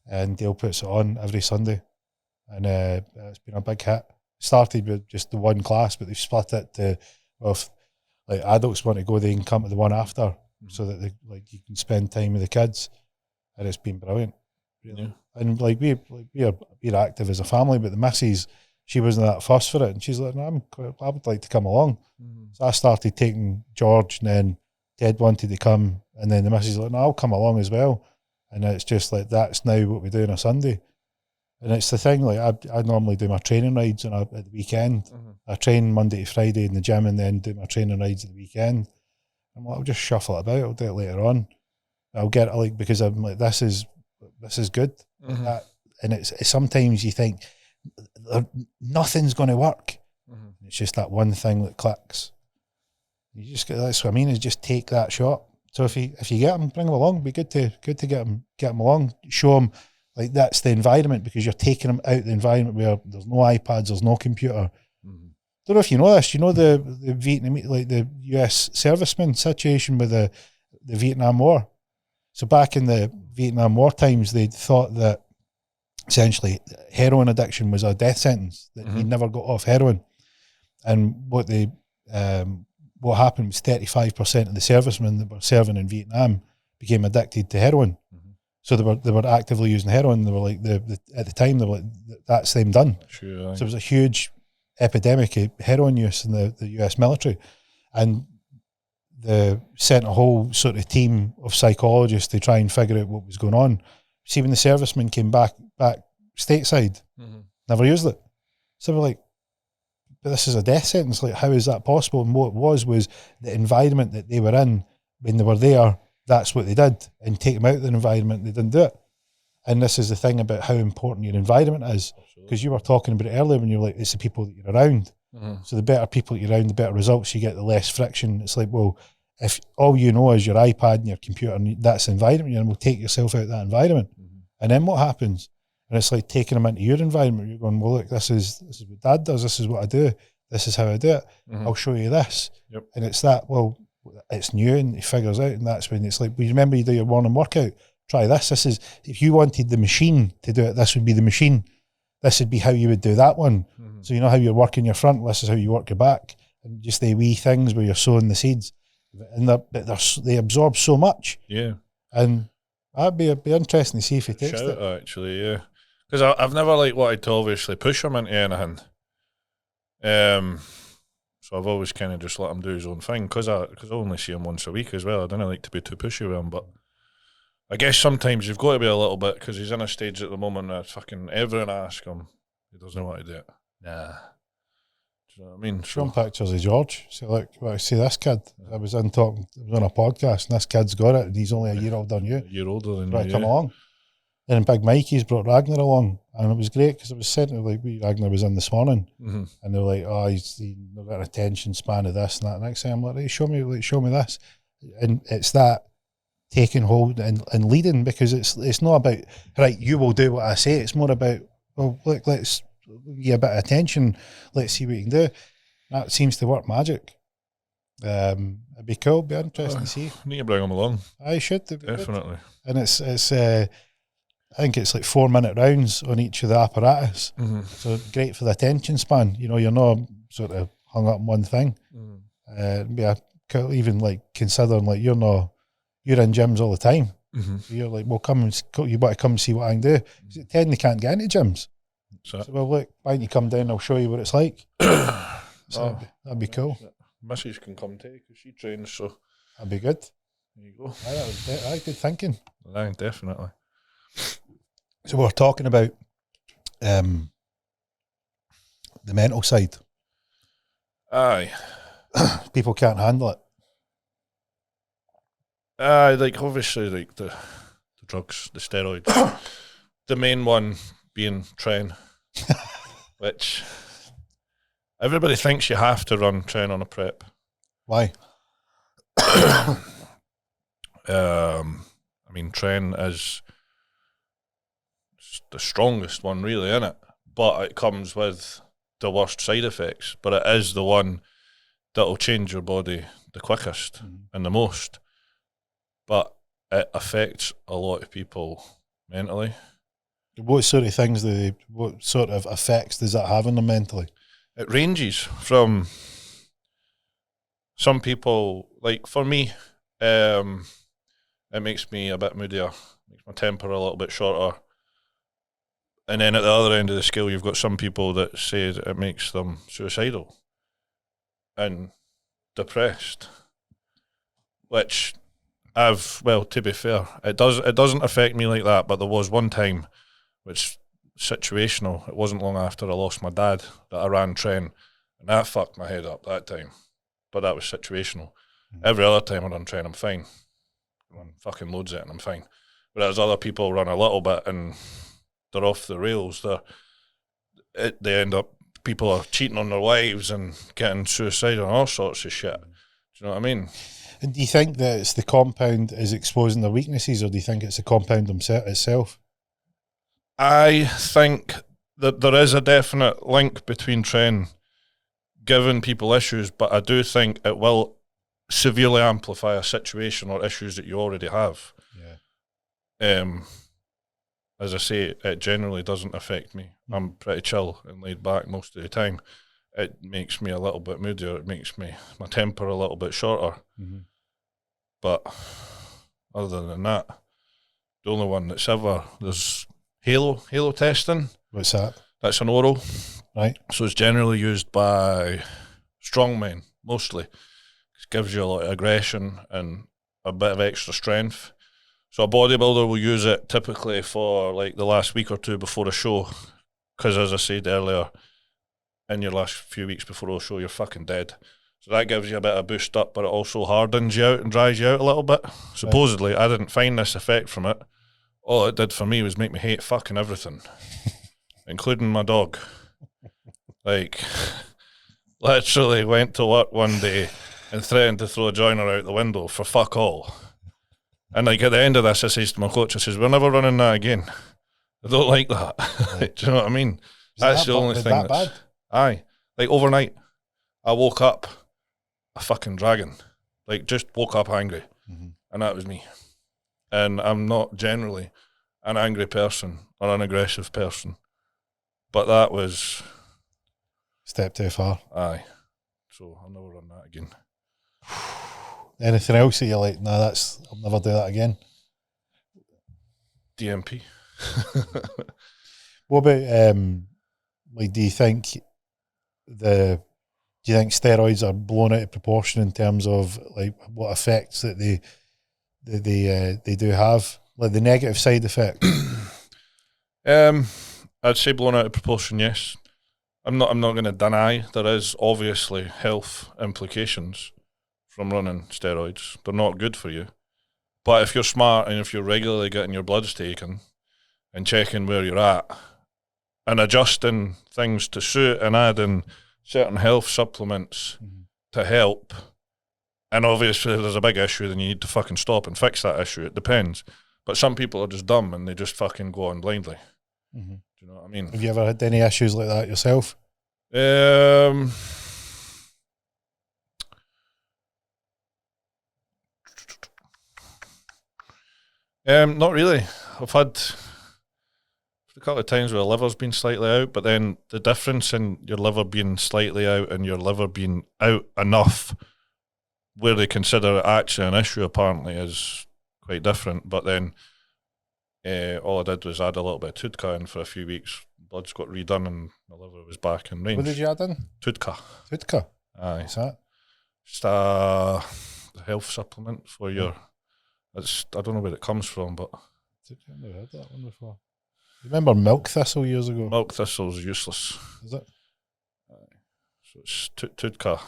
and Dale puts it on every Sunday, and it's been a big hit. Started with just the one class, but they've split it to, well, if like adults want to go, they can come to the one after, so that you can spend time with the kids, and it's been brilliant. Really. Yeah. And like we're active as a family, but the missus, she wasn't that fussed for it, and she's like, no, I would like to come along. So I started taking George, and then Ted wanted to come, and then the missus was like, no, I'll come along as well. And it's just like, that's now what we do on a Sunday. And it's the thing, like I normally do my training rides at the weekend. I train Monday to Friday in the gym, and then do my training rides at the weekend. I'm like, I'll just shuffle it about, I'll do it later on. I'll get it, like, because I'm like, this is good. Like that. And it's sometimes you think nothing's going to work. It's just that one thing that clicks. You just get, that's what I mean, is just take that shot. So if you get them, bring them along. It'd be good to get them along. Show them like that's the environment, because you're taking them out the environment where there's no iPads, there's no computer. Don't know if you know this. You know the Vietnamese, like the US servicemen situation with the Vietnam War. So back in the Vietnam War times, they thought that essentially heroin addiction was a death sentence, that you never got off heroin. And what happened was 35% of the servicemen that were serving in Vietnam became addicted to heroin. So they were actively using heroin. They were like at the time they were like, that's them done. Sure. So it was a huge epidemic of heroin use in the US military, and they sent a whole sort of team of psychologists to try and figure out what was going on. See, when the servicemen came back stateside, never used it. So we're like, but this is a death sentence. Like, how is that possible? And what it was the environment that they were in when they were there. That's what they did. And take them out of the environment, they didn't do it. And this is the thing about how important your environment is, because you were talking about it earlier when you're like, it's the people that you're around. So the better people you're around, the better results you get, the less friction. It's like, well, if all you know is your iPad and your computer, and that's the environment, and we'll take yourself out of that environment. And then what happens? And it's like taking them into your environment. You're going, well, look, this is what Dad does. This is what I do. This is how I do it. I'll show you this. And it's that, well, it's new, and he figures out, and that's when it's like, well, you remember you do your morning workout, try this. This is, if you wanted the machine to do it, this would be the machine. This would be how you would do that one. So you know how you're working your front, this is how you work your back. And just the wee things where you're sowing the seeds. And they absorb so much. Yeah. And that'd be interesting to see if he takes it. Actually, yeah. Because I've never like wanted to obviously push him into anything. So I've always kind of just let him do his own thing, because I only see him once a week as well. I don't like to be too pushy with him, but I guess sometimes you've got to be a little bit, because he's in a stage at the moment that fucking everyone asks him, he doesn't want to do it. Nah. Do you know what I mean? Some pictures of George. So like, well, I see this kid. I was on a podcast, and this kid's got it, and he's only a year older than you. A year older than you. Yeah. Come along. And Big Mikey's brought Ragnar along, and it was great, because it was said like, Ragnar was in this morning, and they were like, oh, he's got an attention span of this and that. Next thing I'm like, hey, show me this, and it's that taking hold and leading, because it's not about, right, you will do what I say. It's more about, well, look, let's give you a bit of attention, let's see what you can do. That seems to work magic. It'd be cool, it'd be interesting to see. Need to bring him along. I should, definitely. And it's I think it's like 4-minute rounds on each of the apparatus. So great for the attention span. You know, you're not sort of hung up on one thing. Yeah, even like considering like you're in gyms all the time. So you're like, well, you want to come see what I can do. Because at 10 they can't get into gyms. So well, look, why don't you come down? I'll show you what it's like. So that'd be cool. Missus can come too, because she trains, so that'd be good. There you go. Aye, good thinking. Aye, definitely. So we're talking about the mental side. Aye. People can't handle it. Aye, like obviously like the drugs, the steroids. The main one being tren, which everybody thinks you have to run tren on a prep. Why? I mean, tren is the strongest one really, innit? But it comes with the worst side effects. But it is the one that'll change your body the quickest and the most. But it affects a lot of people mentally. What sort of things what sort of effects does that have on them mentally? It ranges from some people, like for me, it makes me a bit moodier, makes my temper a little bit shorter. And then at the other end of the scale, you've got some people that say that it makes them suicidal and depressed, which to be fair, it doesn't affect me like that, but there was one time, which situational, it wasn't long after I lost my dad that I ran tren, and that fucked my head up that time, but that was situational. Every other time I run tren, I'm fine. I run fucking loads of it and I'm fine. Whereas other people run a little bit and they're off the rails. They end up, people are cheating on their wives and getting suicidal and all sorts of shit. Do you know what I mean? And do you think that it's the compound is exposing their weaknesses, or do you think it's the compound itself? I think that there is a definite link between training giving people issues, but I do think it will severely amplify a situation or issues that you already have. Yeah. As I say, it generally doesn't affect me. I'm pretty chill and laid back most of the time. It makes me a little bit moodier. It makes my temper a little bit shorter. Mm-hmm. But other than that, the only one that's ever, there's Halo testing. What's that? That's an oral. Right. So it's generally used by strongmen, mostly. It gives you a lot of aggression and a bit of extra strength. So a bodybuilder will use it typically for like the last week or two before a show, because as I said earlier, in your last few weeks before a show, you're fucking dead. So that gives you a bit of boost up, but it also hardens you out and dries you out a little bit. Supposedly, I didn't find this effect from it. All it did for me was make me hate fucking everything, including my dog. Like, literally went to work one day and threatened to throw a joiner out the window for fuck all. And like at the end of this, I says to my coach, I says, we're never running that again. I don't like that. Right. Do you know what I mean? That's the only thing that that's bad? Aye. Like overnight, I woke up a fucking dragon. Like just woke up angry. Mm-hmm. And that was me. And I'm not generally an angry person or an aggressive person. But that was... Step too far. Aye. So I'll never run that again. Anything else that you're like, nah, I'll never do that again? DMP. What about, like, do you think steroids are blown out of proportion in terms of like what effects that they do have, like the negative side effect? I'd say blown out of proportion, yes. I'm not going to deny there is obviously health implications from running steroids. They're not good for you. But if you're smart and if you're regularly getting your bloods taken and checking where you're at and adjusting things to suit and adding certain health supplements to help, and obviously if there's a big issue, then you need to fucking stop and fix that issue. It depends. But some people are just dumb and they just fucking go on blindly. Mm-hmm. Do you know what I mean? Have you ever had any issues like that yourself? Not really. I've had a couple of times where the liver's been slightly out, but then the difference in your liver being slightly out and your liver being out enough where they consider it actually an issue apparently is quite different. But then all I did was add a little bit of Tudka in for a few weeks. Bloods got redone and my liver was back in range. What did you add in? Tudka. Tudka? Aye. What's that? Just a health supplement for your... I don't know where it comes from, but... I've never heard that one before. You remember milk thistle years ago? Milk thistle's useless. Is it? So it's Tudka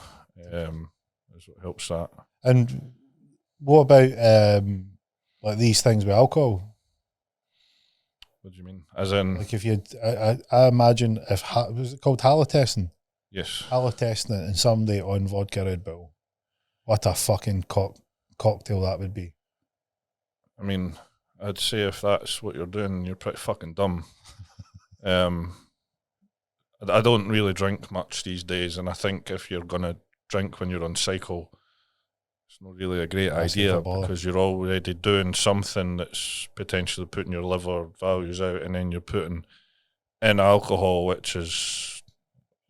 is what helps that. And what about like these things with alcohol? What do you mean? As in... Like if you... I imagine if... was it called halotestin? Yes. Halotestin it and somebody on vodka Red Bull. What a fucking cocktail that would be. I mean, I'd say if that's what you're doing, you're pretty fucking dumb. I don't really drink much these days, and I think if you're going to drink when you're on cycle, it's not really a great idea because you're already doing something that's potentially putting your liver values out, and then you're putting in alcohol, which is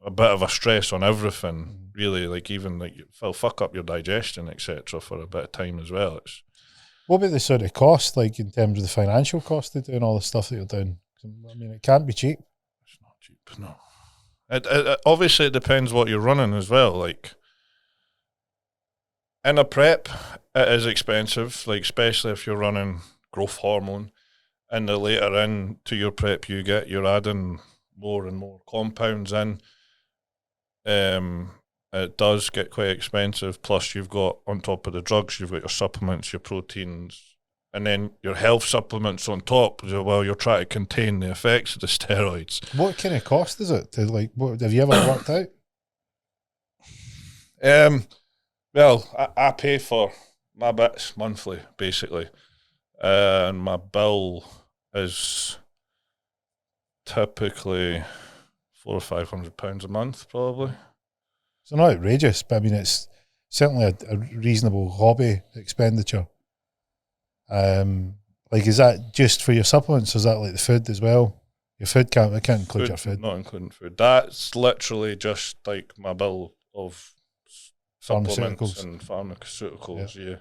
a bit of a stress on everything, really. Like even like it'll fuck up your digestion, etc., for a bit of time as well. What about the sort of cost, like in terms of the financial cost of doing all the stuff that you're doing? I mean, it can't be cheap. It's not cheap, no. It obviously it depends what you're running as well. Like in a prep, it is expensive. Like especially if you're running growth hormone, and the later into your prep you get, you're adding more and more compounds in. It does get quite expensive. Plus, you've got, on top of the drugs, you've got your supplements, your proteins, and then your health supplements on top. Well, you're trying to contain the effects of the steroids. What kind of cost is it? Have you ever worked out? Well, I pay for my bits monthly, basically. And my bill is typically £400 or £500 a month, probably. It's not outrageous, but I mean, it's certainly a reasonable hobby expenditure. Like, is that just for your supplements, or is that like the food as well? Your food can't include your food. Not including food. That's literally just like my bill of supplements and pharmaceuticals, yeah.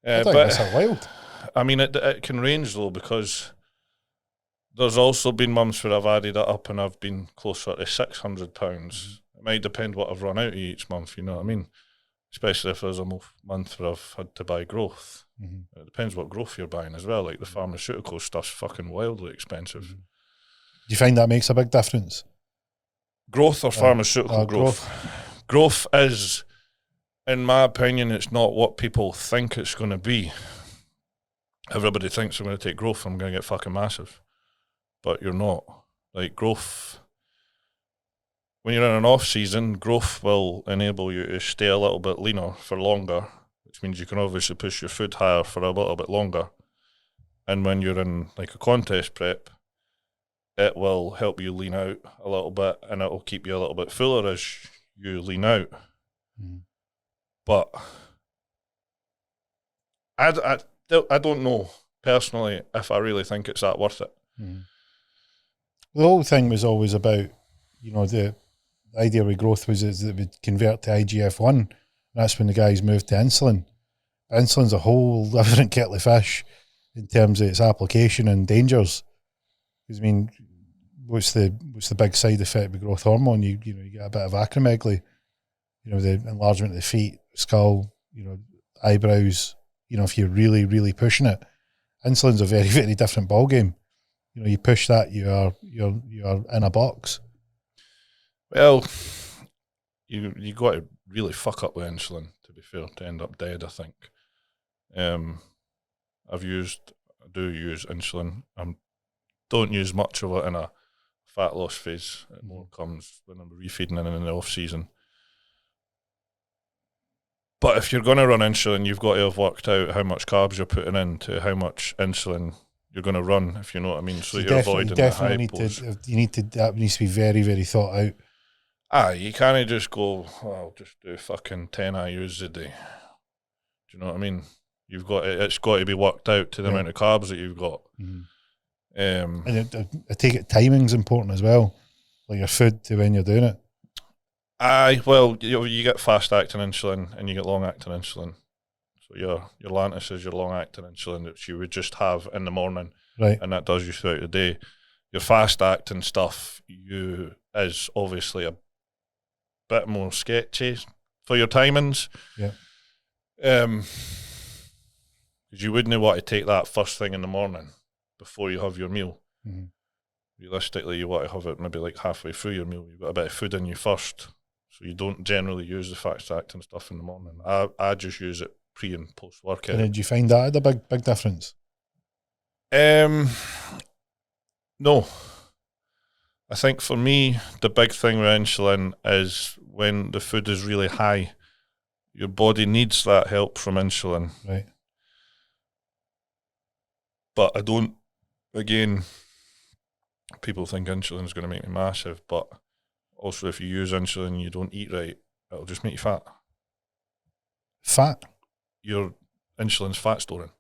I think that's wild. I mean, it can range though, because there's also been months where I've added it up and I've been closer to £600. It might depend what I've run out of each month, you know what I mean? Especially if there's a month where I've had to buy growth. It depends what growth you're buying as well. Like the pharmaceutical stuff's fucking wildly expensive. Do you find that makes a big difference? Growth or pharmaceutical growth? Growth is, in my opinion, it's not what people think it's going to be. Everybody thinks I'm going to take growth, I'm going to get fucking massive. But you're not. Like, growth, when you're in an off-season, growth will enable you to stay a little bit leaner for longer, which means you can obviously push your food higher for a little bit longer. And when you're in, like, a contest prep, it will help you lean out a little bit, and it will keep you a little bit fuller as you lean out. But I don't know, personally, if I really think it's that worth it. The whole thing was always about, you know, the idea with growth was that it would convert to IGF-1. That's when the guys moved to insulin. Insulin's a whole different kettle of fish in terms of its application and dangers. Because, I mean, what's the big side effect with growth hormone? You know, you get a bit of acromegaly, you know, the enlargement of the feet, skull, you know, eyebrows. You know, if you're really, really pushing it, insulin's a very, very different ballgame. You know, you push that, you're in a box. Well, you got to really fuck up with insulin, to be fair, to end up dead, I think. I do use insulin. I don't use much of it in a fat loss phase. It more comes when I'm refeeding in the off season. But if you're going to run insulin, you've got to have worked out how much carbs you're putting in to how much insulin you're going to run, if you know what I mean. So you're avoiding the high pose. That needs to be very, very thought out. You can't just go, I'll just do fucking 10 IUs a day. Do you know what I mean? It's got to be worked out to the amount of carbs that you've got. And I take it timing's important as well, like your food to when you're doing it. Well, you get fast-acting insulin and you get long-acting insulin. So your Lantus is your long-acting insulin that you would just have in the morning, right? And that does you throughout the day. Your fast-acting stuff is obviously a bit more sketchy for your timings. Yeah. Because you wouldn't want to take that first thing in the morning before you have your meal. Realistically, you want to have it maybe like halfway through your meal. You've got a bit of food in you first. So you don't generally use the fast-acting stuff in the morning. I just use it pre and post workout. And did you find that a big difference? No. I think for me, the big thing with insulin is when the food is really high, your body needs that help from insulin. Right. But I don't, again, people think insulin is going to make me massive, but also if you use insulin and you don't eat right, it'll just make you fat. Fat? Your insulin's fat storing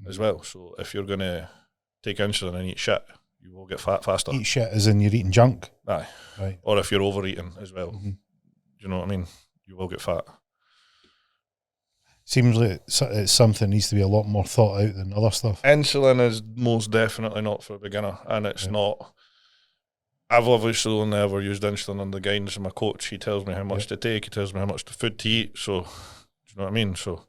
as well. So if you're going to take insulin and eat shit, you will get fat faster. Eat shit as in you're eating junk? Aye. Right. Or if you're overeating as well. Do you know what I mean? You will get fat. Seems like it's something that needs to be a lot more thought out than other stuff. Insulin is most definitely not for a beginner, and it's not. I've obviously only ever used insulin under the guidance of my coach. He tells me how much to take, he tells me how much food to eat, so, do you know what I mean? So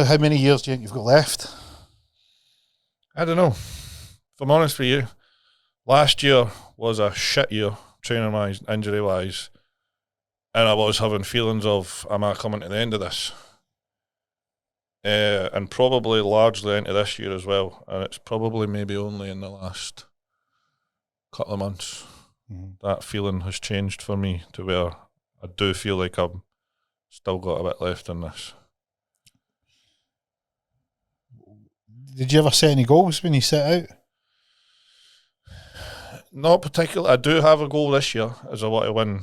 how many years do you think you've got left? I don't know. If I'm honest with you, last year was a shit year, training-wise, injury-wise, and I was having feelings of, am I coming to the end of this? And probably largely into this year as well. And it's probably maybe only in the last couple of months that feeling has changed for me to where I do feel like I'm Still got a bit left in this. Did you ever set any goals when you set out? Not particularly. I do have a goal this year, as I want to win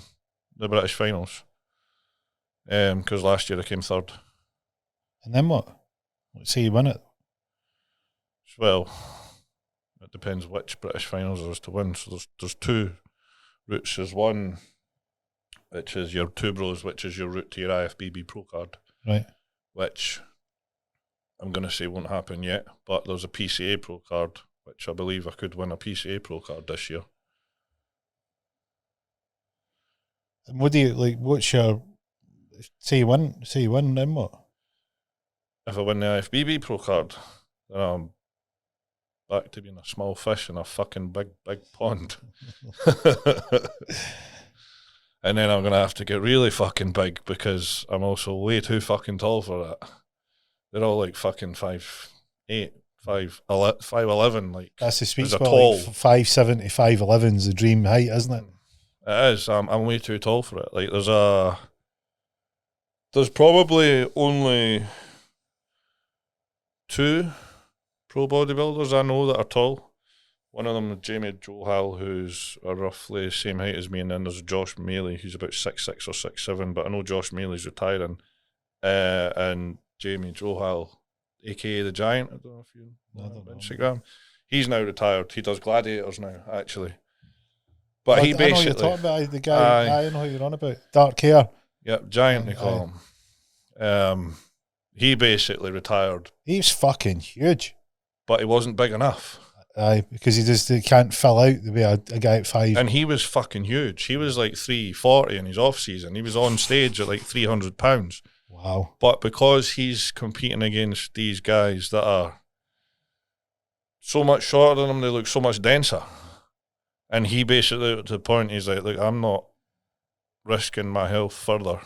the British finals. Because last year I came third. And then what? Let's say you win it. Well, it depends which British finals there is to win. So there's two routes. There's one, which is your Two Bros, which is your route to your IFBB Pro card. Right. Which I'm going to say won't happen yet. But there's a PCA Pro card, which I believe I could win a PCA Pro card this year. And what do you, like, what's your, say you win, then what? If I win the IFBB Pro card, then I'm back to being a small fish in a fucking big pond. And then I'm going to have to get really fucking big because I'm also way too fucking tall for that. They're all like fucking 5'8", 5'11", like. That's the sweet spot, tall. like 5'7" to 5'11" is the dream height, isn't it? It is. I'm way too tall for it. Like there's probably only 2 pro bodybuilders I know that are tall. One of them is Jamie Johal, who's roughly the same height as me, and then there's Josh Maley, who's about 6'6" or 6'7", but I know Josh Maley's retiring. And Jamie Johal, aka the Giant, I don't know if you know him on Instagram. He's now retired. He does gladiators now, actually. But he basically... I know you're talking about, the guy, I know who you're on about. Dark hair. Yep, Giant they call him. He basically retired. He was fucking huge. But he wasn't big enough. Aye, because he can't fill out the way a guy at 5. And he was fucking huge. He was like 340 in his off season. He was on stage at like 300 pounds. Wow. But because he's competing against these guys that are so much shorter than him, they look so much denser. And he basically, to the point, he's like, look, I'm not risking my health further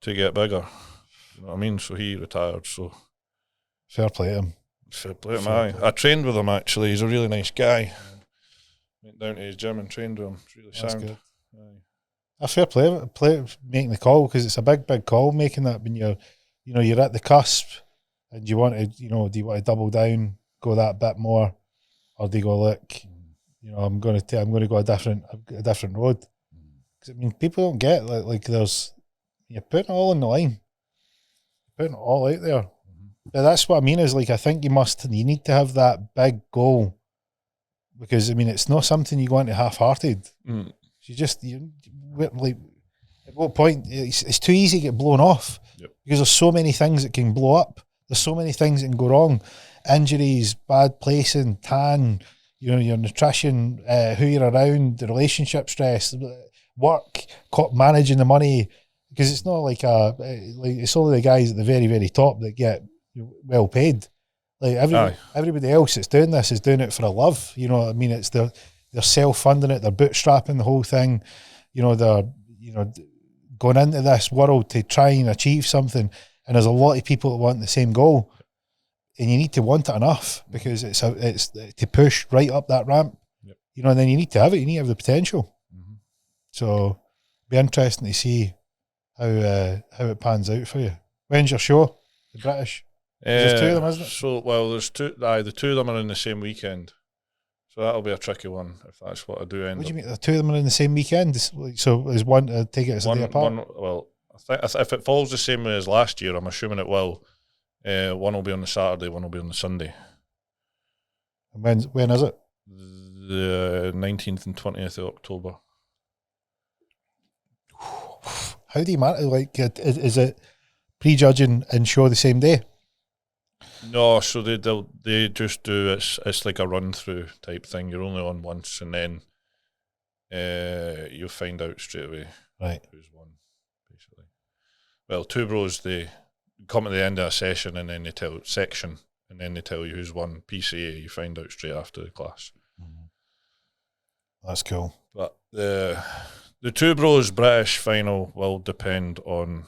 to get bigger. You know what I mean? So he retired. So fair play to him. Fair play to him. I trained with him, actually. He's a really nice guy. Went down to his gym and trained with him. It's really sound. Good. A fair play making the call, because it's a big call making that when you're at the cusp and you want to, do you want to double down, go that bit more, or do you go, look, I'm going to go a different road? Because I mean, people don't get like you're putting it all on the line, putting it all out there. But that's what I mean is, like, I think you need to have that big goal, because I mean, it's not something you go into half-hearted. You like, at what point it's too easy to get blown off, because there's so many things that can blow up. There's so many things that can go wrong: injuries, bad placing, tan, your nutrition, who you're around, the relationship stress, work, managing the money. Because it's not like it's only the guys at the very, very top that get well paid. Like everybody else that's doing this is doing it for a love. You know what I mean? It's they're self-funding it, they're bootstrapping the whole thing. They're going into this world to try and achieve something. And there's a lot of people that want the same goal, and you need to want it enough, because it's to push right up that ramp. And then you need to have it. You need to have the potential. So it'll be interesting to see how it pans out for you. When's your show? The British. There's 2 of them, isn't it? So, well, there's 2. The 2 of them are in the same weekend. So that'll be a tricky one if that's what I do end. What do you mean? The 2 of them are in the same weekend? So is one to take it as a day apart? Well, I think if it falls the same way as last year, I'm assuming it will. One will be on the Saturday, one will be on the Sunday. And when is it? The 19th and 20th of October. How do you manage? Like, is it prejudging and show the same day? No, so they just do it's like a run through type thing. You're only on once, and then you'll find out straight away who's won, basically. Well, Two Bros, they come at the end of a session, and then they tell you who's won. PCA, you find out straight after the class. That's cool. But the Two Bros British final will depend on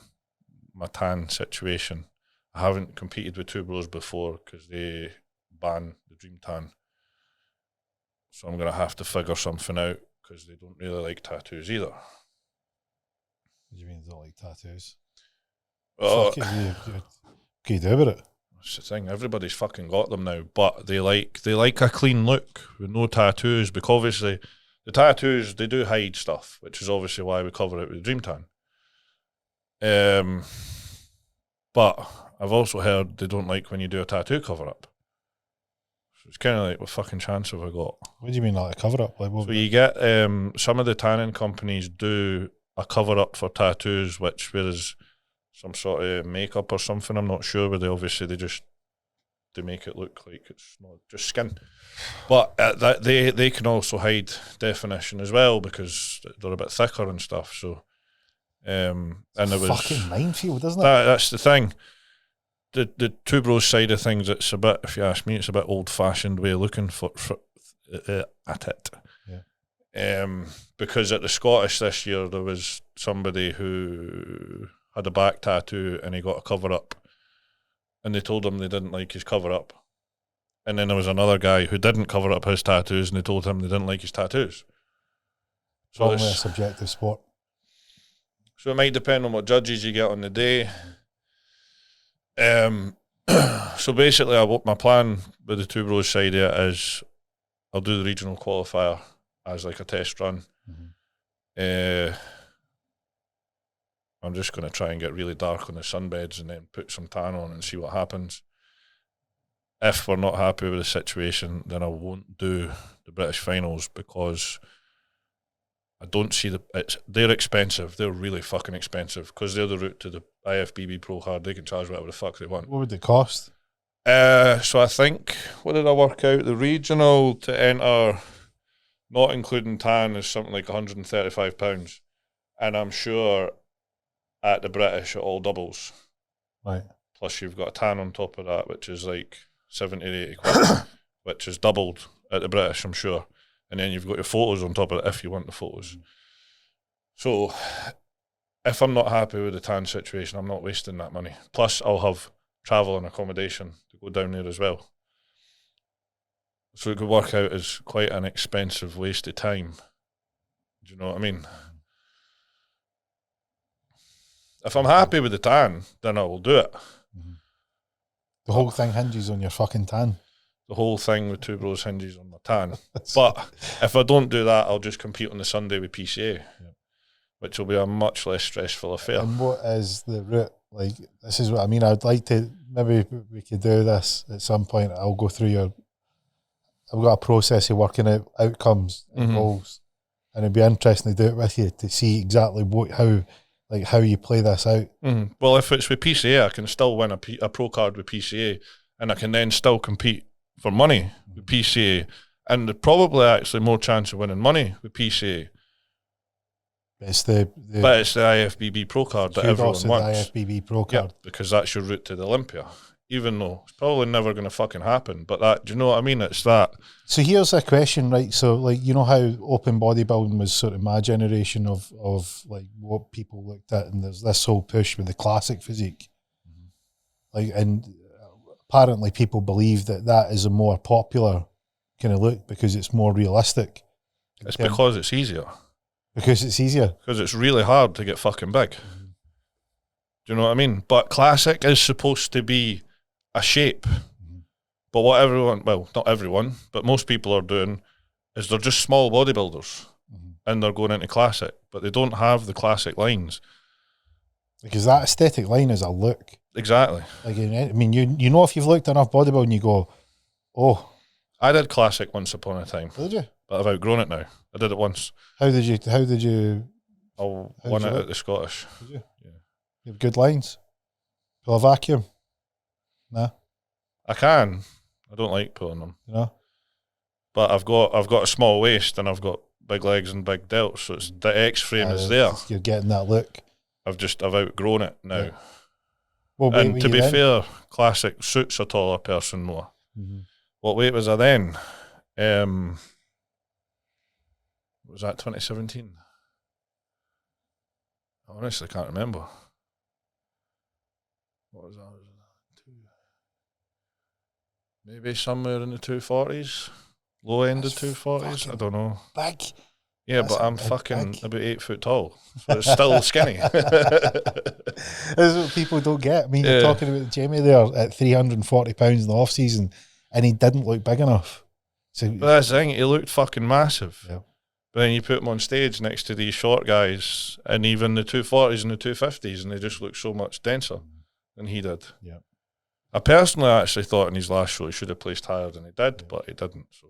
my tan situation. I haven't competed with Two Bros before because they ban the Dream Tan. So I'm going to have to figure something out, because they don't really like tattoos either. What do you mean you don't like tattoos? Oh, Fuck it, what can you do about it? that's the thing. Everybody's fucking got them now, but they like a clean look with no tattoos. Because obviously, the tattoos they do hide stuff, which is obviously why we cover it with Dream Tan. But I've also heard they don't like when you do a tattoo cover up. So it's kind of like, what fucking chance have I got? What do you mean, like a cover up? Like, So you get some of the tanning companies do a cover up for tattoos, which whereas some sort of makeup or something, I'm not sure, but they make it look like it's not just skin. But that they can also hide definition as well because they're a bit thicker and stuff. So and there was fucking minefield, isn't it? that's the thing. The Two Bros side of things, it's a bit, if you ask me, it's a bit old fashioned way of looking for at it. Yeah. Because at the Scottish this year there was somebody who had a back tattoo and he got a cover up, and they told him they didn't like his cover up, and then there was another guy who didn't cover up his tattoos and they told him they didn't like his tattoos. So Only a subjective sport. So it might depend on what judges you get on the day. So basically, my plan with the Two Bros side of it is I'll do the regional qualifier as like a test run. I'm just going to try and get really dark on the sunbeds and then put some tan on and see what happens. If we're not happy with the situation, then I won't do the British finals because I don't see they're expensive. They're really fucking expensive because they're the route to the IFBB Pro Hard. They can charge whatever the fuck they want. What would it cost? So I think, what did I work out? The regional to enter, not including tan, is something like £135. And I'm sure at the British it all doubles. Right. Plus you've got a tan on top of that, which is like 70 to 80 quid, which is doubled at the British, I'm sure. And then you've got your photos on top of it if you want the photos. So if I'm not happy with the tan situation, I'm not wasting that money. Plus I'll have travel and accommodation to go down there as well. So it could work out as quite an expensive waste of time. Do you know what I mean? If I'm happy with the tan, then I will do it. The whole thing hinges on your fucking tan. The whole thing with Two Bros hinges on my tan. But if I don't do that, I'll just compete on the Sunday with PCA, which will be a much less stressful affair. And what is the route? Like, this is what I mean. I'd like to, maybe we could do this at some point. I'll go through I've got a process of working out outcomes and goals, and it'd be interesting to do it with you to see exactly how you play this out. Well, if it's with PCA, I can still win a pro card with PCA, and I can then still compete for money with PCA, and there's probably actually more chance of winning money with PCA. It's the IFBB Pro card that everyone wants. The IFBB Pro card. Yeah, because that's your route to the Olympia. Even though it's probably never going to fucking happen, but that, do you know what I mean? It's that. So here's a question, right? So, like, you know how open bodybuilding was sort of my generation of like what people looked at, and there's this whole push with the classic physique, like, and apparently people believe that is a more popular kind of look because it's more realistic. It's because it's easier. Because it's easier. Because it's really hard to get fucking big. Do you know what I mean? But classic is supposed to be a shape. But what everyone, well, not everyone, but most people are doing is they're just small bodybuilders and they're going into classic, but they don't have the classic lines. Because that aesthetic line is a look. Exactly. Like, I mean, you know, if you've looked enough bodybuilding, you go, oh. I did classic once upon a time. Did you? But I've outgrown it now. I did it once. How did you? I won it at the Scottish. Did you? Yeah. You have good lines. Pull a vacuum. Nah. I can. I don't like pulling them. You know? But I've got a small waist and I've got big legs and big delts, so it's the X frame is there. You're getting that look. I've outgrown it now. Yeah. What weight and to be fair, classic suits a taller person more. What weight was I then? Was that 2017? I honestly can't remember. What was that? Maybe somewhere in the 240s, low end of 240s. I don't know. Big. Yeah, That's but I'm big, fucking big. about 8 foot tall, so it's still skinny. This is what people don't get. I mean, you're Yeah. talking about Jamie there at 340 pounds in the off season, and he didn't look big enough. So But that's the thing, he looked fucking massive. yeah. But then you put him on stage next to these short guys, and even the 240s and the 250s, and they just look so much denser than he did. Yeah. I personally actually thought in his last show he should have placed higher than he did, but he didn't. So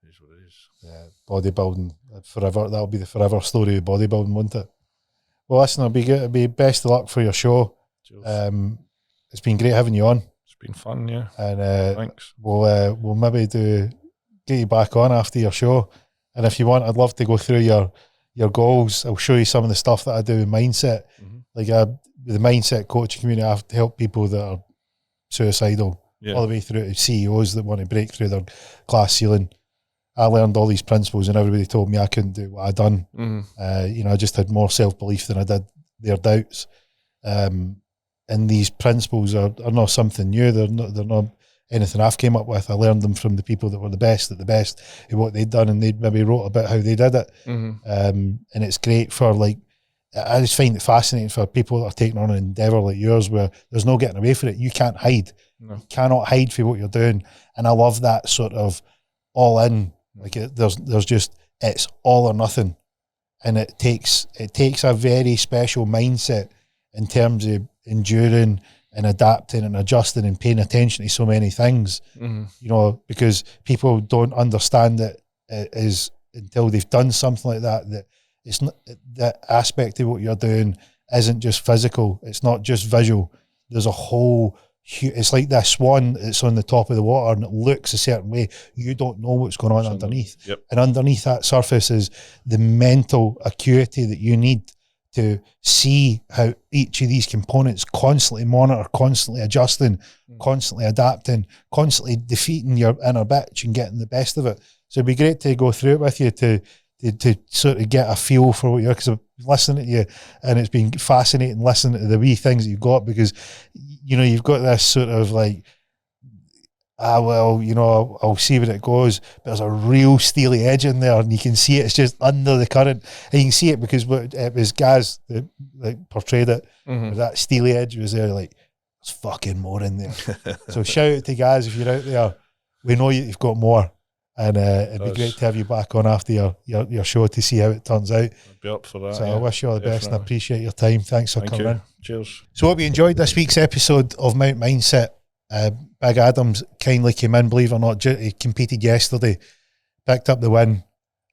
it is what it is. Yeah, bodybuilding forever. That'll be the forever story of bodybuilding, won't it? Well, listen, it'll be good. It'll be best of luck for your show. It's been great having you on. It's been fun, yeah. And thanks. We'll maybe get you back on after your show. And if you want, I'd love to go through your goals. I'll show you some of the stuff that I do in mindset. Like with the mindset coaching community, I have to help people that are suicidal, all the way through to CEOs that want to break through their glass ceiling. I learned all these principles, and everybody told me I couldn't do what I'd done. I just had more self-belief than I did their doubts. And these principles are not something new. They're not anything I've came up with. I learned them from the people that were the best at what they'd done, and they maybe wrote about how they did it. And it's great for, like, I just find it fascinating for people that are taking on an endeavour like yours where there's no getting away from it. You can't hide. No. You cannot hide for what you're doing. And I love that sort of all in. Like there's just, it's all or nothing. And it takes a very special mindset in terms of enduring and adapting and adjusting and paying attention to so many things, because people don't understand it is until they've done something like that it's not, that aspect of what you're doing isn't just physical. It's not just visual. There's a whole, it's like that swan that's on the top of the water and it looks a certain way. You don't know what's going on underneath. Yep. And underneath that surface is the mental acuity that you need to see how each of these components constantly monitor, constantly adjusting, constantly adapting, constantly defeating your inner bitch and getting the best of it. So it'd be great to go through it with you to sort of get a feel for what you're, because I've listened to you and it's been fascinating listening to the wee things that you've got, because, you've got this sort of like, I'll see what it goes. But there's a real steely edge in there, and you can see it. It's just under the current, and you can see it because it was Gaz that portrayed it. That steely edge was there. Like, there's fucking more in there. So shout out to Gaz if you're out there. We know you've got more, and it'd be great to have you back on after your show to see how it turns out. I'd be up for that. So I wish you all the best, and I appreciate your time. Thanks for coming in. Cheers. So hope you enjoyed this week's episode of Mount Mindset. Big Adams kindly came in, believe it or not. He competed yesterday, picked up the win,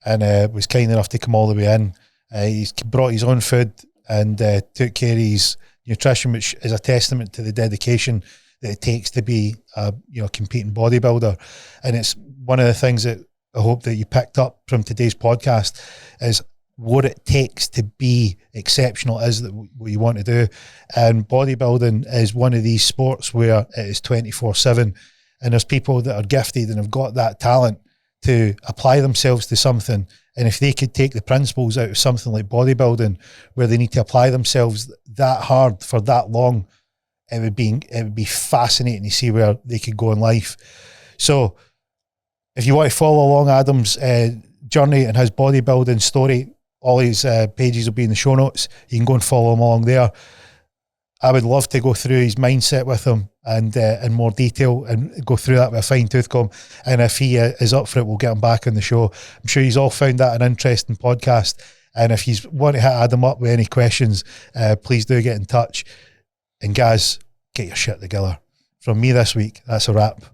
and was kind enough to come all the way in. He's brought his own food and took care of his nutrition, which is a testament to the dedication that it takes to be a competing bodybuilder. And it's one of the things that I hope that you picked up from today's podcast is what it takes to be exceptional is what you want to do. And bodybuilding is one of these sports where it is 24/7, and there's people that are gifted and have got that talent to apply themselves to something. And if they could take the principles out of something like bodybuilding, where they need to apply themselves that hard for that long, it would be fascinating to see where they could go in life. So if you want to follow along Adam's journey and his bodybuilding story, all his pages will be in the show notes. You can go and follow him along there. I would love to go through his mindset with him and in more detail and go through that with a fine tooth comb. And if he is up for it, we'll get him back on the show. I'm sure he's all found that an interesting podcast. And if you want to hit Adam up with any questions, please do get in touch. And guys, get your shit together. From me this week, that's a wrap.